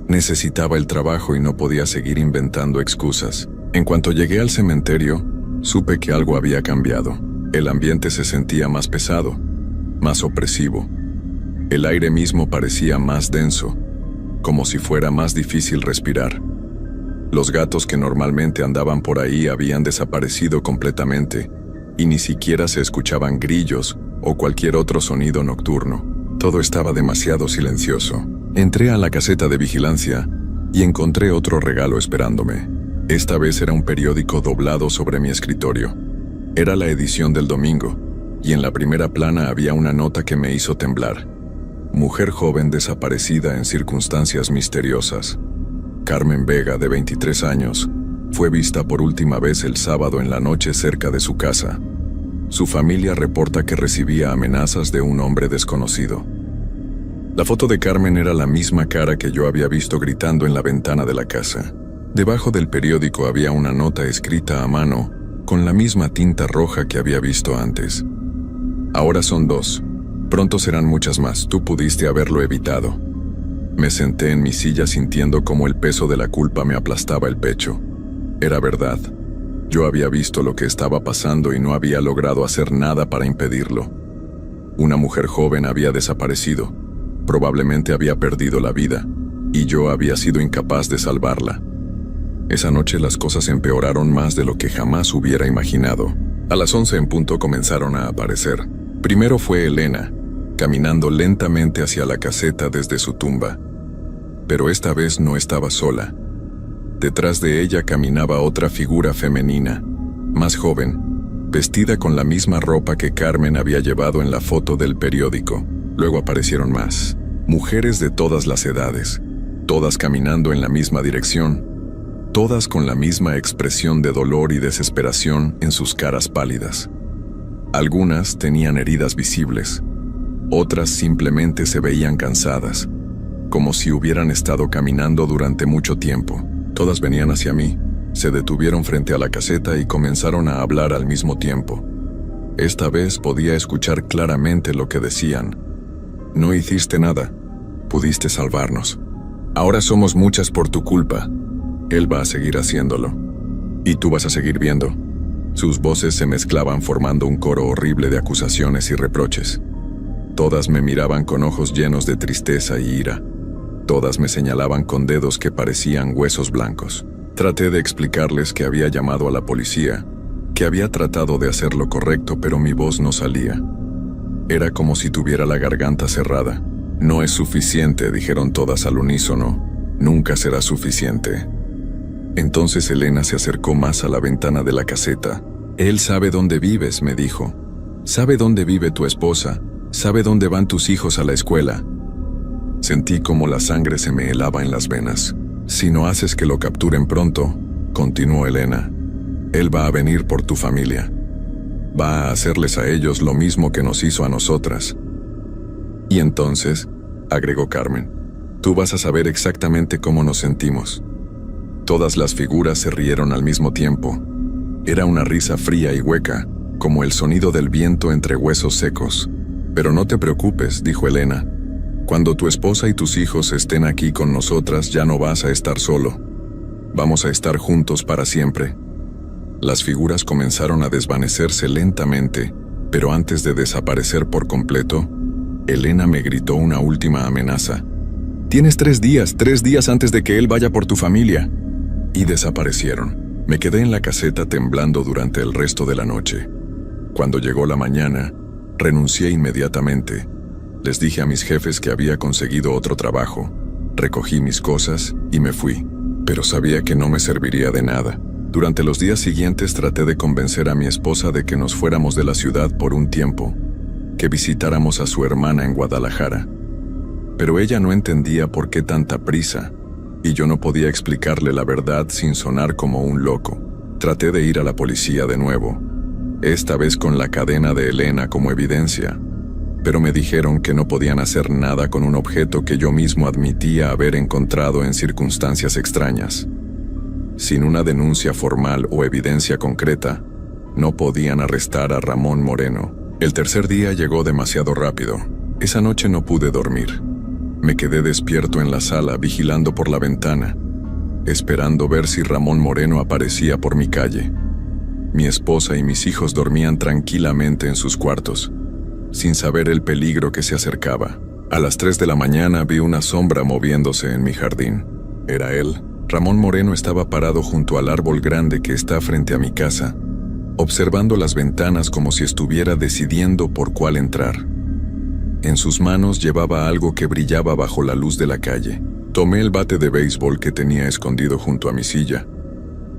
Necesitaba el trabajo y no podía seguir inventando excusas. En cuanto llegué al cementerio, supe que algo había cambiado. El ambiente se sentía más pesado, más opresivo. El aire mismo parecía más denso, como si fuera más difícil respirar. Los gatos que normalmente andaban por ahí habían desaparecido completamente, y ni siquiera se escuchaban grillos o cualquier otro sonido nocturno. Todo estaba demasiado silencioso. Entré a la caseta de vigilancia y encontré otro regalo esperándome. Esta vez era un periódico doblado sobre mi escritorio. Era la edición del domingo, y en la primera plana había una nota que me hizo temblar. Mujer joven desaparecida en circunstancias misteriosas. Carmen Vega, de 23 años, fue vista por última vez el sábado en la noche cerca de su casa. Su familia reporta que recibía amenazas de un hombre desconocido. La foto de Carmen era la misma cara que yo había visto gritando en la ventana de la casa. Debajo del periódico había una nota escrita a mano, con la misma tinta roja que había visto antes. Ahora son 2. Pronto serán muchas más. Tú pudiste haberlo evitado. Me senté en mi silla sintiendo cómo el peso de la culpa me aplastaba el pecho. Era verdad. Yo había visto lo que estaba pasando y no había logrado hacer nada para impedirlo. Una mujer joven había desaparecido. Probablemente había perdido la vida, y yo había sido incapaz de salvarla. Esa noche las cosas empeoraron más de lo que jamás hubiera imaginado. A las 11 en punto comenzaron a aparecer. Primero fue Elena, caminando lentamente hacia la caseta desde su tumba. Pero esta vez no estaba sola. Detrás de ella caminaba otra figura femenina, más joven, vestida con la misma ropa que Carmen había llevado en la foto del periódico. Luego aparecieron más, mujeres de todas las edades, todas caminando en la misma dirección, todas con la misma expresión de dolor y desesperación en sus caras pálidas. Algunas tenían heridas visibles, otras simplemente se veían cansadas, como si hubieran estado caminando durante mucho tiempo. Todas venían hacia mí, se detuvieron frente a la caseta y comenzaron a hablar al mismo tiempo. Esta vez podía escuchar claramente lo que decían. No hiciste nada, pudiste salvarnos. Ahora somos muchas por tu culpa. Él va a seguir haciéndolo. Y tú vas a seguir viendo. Sus voces se mezclaban formando un coro horrible de acusaciones y reproches. Todas me miraban con ojos llenos de tristeza y ira. Todas me señalaban con dedos que parecían huesos blancos. Traté de explicarles que había llamado a la policía, que había tratado de hacer lo correcto, pero mi voz no salía. Era como si tuviera la garganta cerrada. No es suficiente, dijeron todas al unísono. Nunca será suficiente. Entonces Elena se acercó más a la ventana de la caseta. Él sabe dónde vives, me dijo. Sabe dónde vive tu esposa. Sabe dónde van tus hijos a la escuela. Sentí como la sangre se me helaba en las venas. Si no haces que lo capturen pronto, continuó Elena, él va a venir por tu familia. Va a hacerles a ellos lo mismo que nos hizo a nosotras. Y entonces, agregó Carmen, tú vas a saber exactamente cómo nos sentimos. Todas las figuras se rieron al mismo tiempo. Era una risa fría y hueca, como el sonido del viento entre huesos secos. Pero no te preocupes, dijo Elena. Cuando tu esposa y tus hijos estén aquí con nosotras, ya no vas a estar solo. Vamos a estar juntos para siempre. Las figuras comenzaron a desvanecerse lentamente, pero antes de desaparecer por completo, Elena me gritó una última amenaza. Tienes 3 días antes de que él vaya por tu familia. Y desaparecieron. Me quedé en la caseta temblando durante el resto de la noche. Cuando llegó la mañana, renuncié inmediatamente. Les dije a mis jefes que había conseguido otro trabajo. Recogí mis cosas y me fui, pero sabía que no me serviría de nada. Durante los días siguientes traté de convencer a mi esposa de que nos fuéramos de la ciudad por un tiempo, que visitáramos a su hermana en Guadalajara. Pero ella no entendía por qué tanta prisa, y yo no podía explicarle la verdad sin sonar como un loco. Traté de ir a la policía de nuevo, esta vez con la cadena de Elena como evidencia, pero me dijeron que no podían hacer nada con un objeto que yo mismo admitía haber encontrado en circunstancias extrañas. Sin una denuncia formal o evidencia concreta, no podían arrestar a Ramón Moreno. El tercer día llegó demasiado rápido. Esa noche no pude dormir. Me quedé despierto en la sala vigilando por la ventana, esperando ver si Ramón Moreno aparecía por mi calle. Mi esposa y mis hijos dormían tranquilamente en sus cuartos, sin saber el peligro que se acercaba. A las 3 de la mañana vi una sombra moviéndose en mi jardín. Era él. Ramón Moreno estaba parado junto al árbol grande que está frente a mi casa, observando las ventanas como si estuviera decidiendo por cuál entrar. En sus manos llevaba algo que brillaba bajo la luz de la calle. Tomé el bate de béisbol que tenía escondido junto a mi silla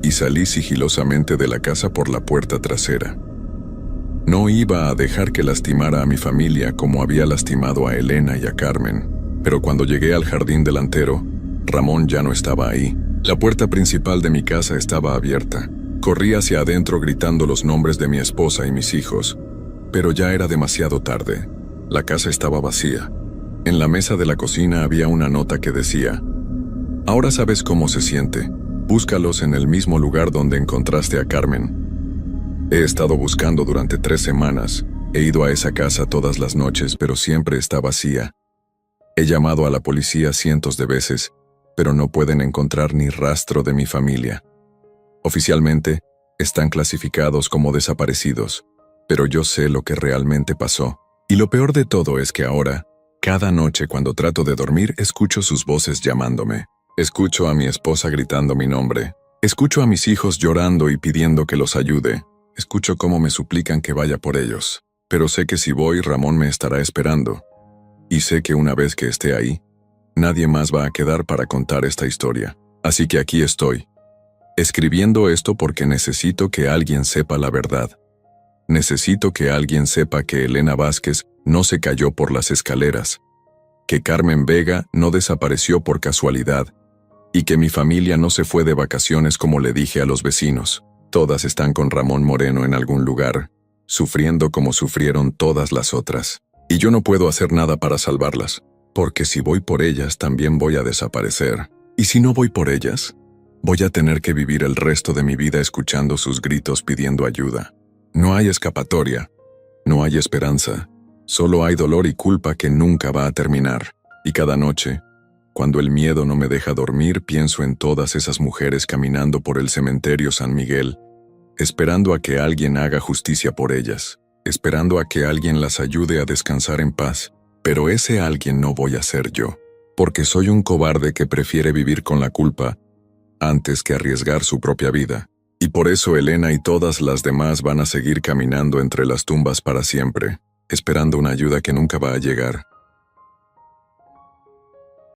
y salí sigilosamente de la casa por la puerta trasera. No iba a dejar que lastimara a mi familia como había lastimado a Elena y a Carmen, pero cuando llegué al jardín delantero, Ramón ya no estaba ahí. La puerta principal de mi casa estaba abierta. Corrí hacia adentro gritando los nombres de mi esposa y mis hijos, pero ya era demasiado tarde. La casa estaba vacía. En la mesa de la cocina había una nota que decía: «Ahora sabes cómo se siente. Búscalos en el mismo lugar donde encontraste a Carmen». He estado buscando durante 3 semanas. He ido a esa casa todas las noches, pero siempre está vacía. He llamado a la policía cientos de veces, pero no pueden encontrar ni rastro de mi familia. Oficialmente, están clasificados como desaparecidos, pero yo sé lo que realmente pasó. Y lo peor de todo es que ahora, cada noche cuando trato de dormir, escucho sus voces llamándome. Escucho a mi esposa gritando mi nombre. Escucho a mis hijos llorando y pidiendo que los ayude. Escucho cómo me suplican que vaya por ellos. Pero sé que si voy, Ramón me estará esperando. Y sé que una vez que esté ahí, nadie más va a quedar para contar esta historia. Así que aquí estoy, escribiendo esto porque necesito que alguien sepa la verdad. Necesito que alguien sepa que Elena Vázquez no se cayó por las escaleras, que Carmen Vega no desapareció por casualidad, y que mi familia no se fue de vacaciones como le dije a los vecinos. Todas están con Ramón Moreno en algún lugar, sufriendo como sufrieron todas las otras. Y yo no puedo hacer nada para salvarlas, porque si voy por ellas también voy a desaparecer. Y si no voy por ellas, voy a tener que vivir el resto de mi vida escuchando sus gritos pidiendo ayuda. No hay escapatoria, no hay esperanza, solo hay dolor y culpa que nunca va a terminar. Y cada noche, cuando el miedo no me deja dormir, pienso en todas esas mujeres caminando por el cementerio San Miguel, esperando a que alguien haga justicia por ellas, esperando a que alguien las ayude a descansar en paz. Pero ese alguien no voy a ser yo, porque soy un cobarde que prefiere vivir con la culpa antes que arriesgar su propia vida. Y por eso Elena y todas las demás van a seguir caminando entre las tumbas para siempre, esperando una ayuda que nunca va a llegar.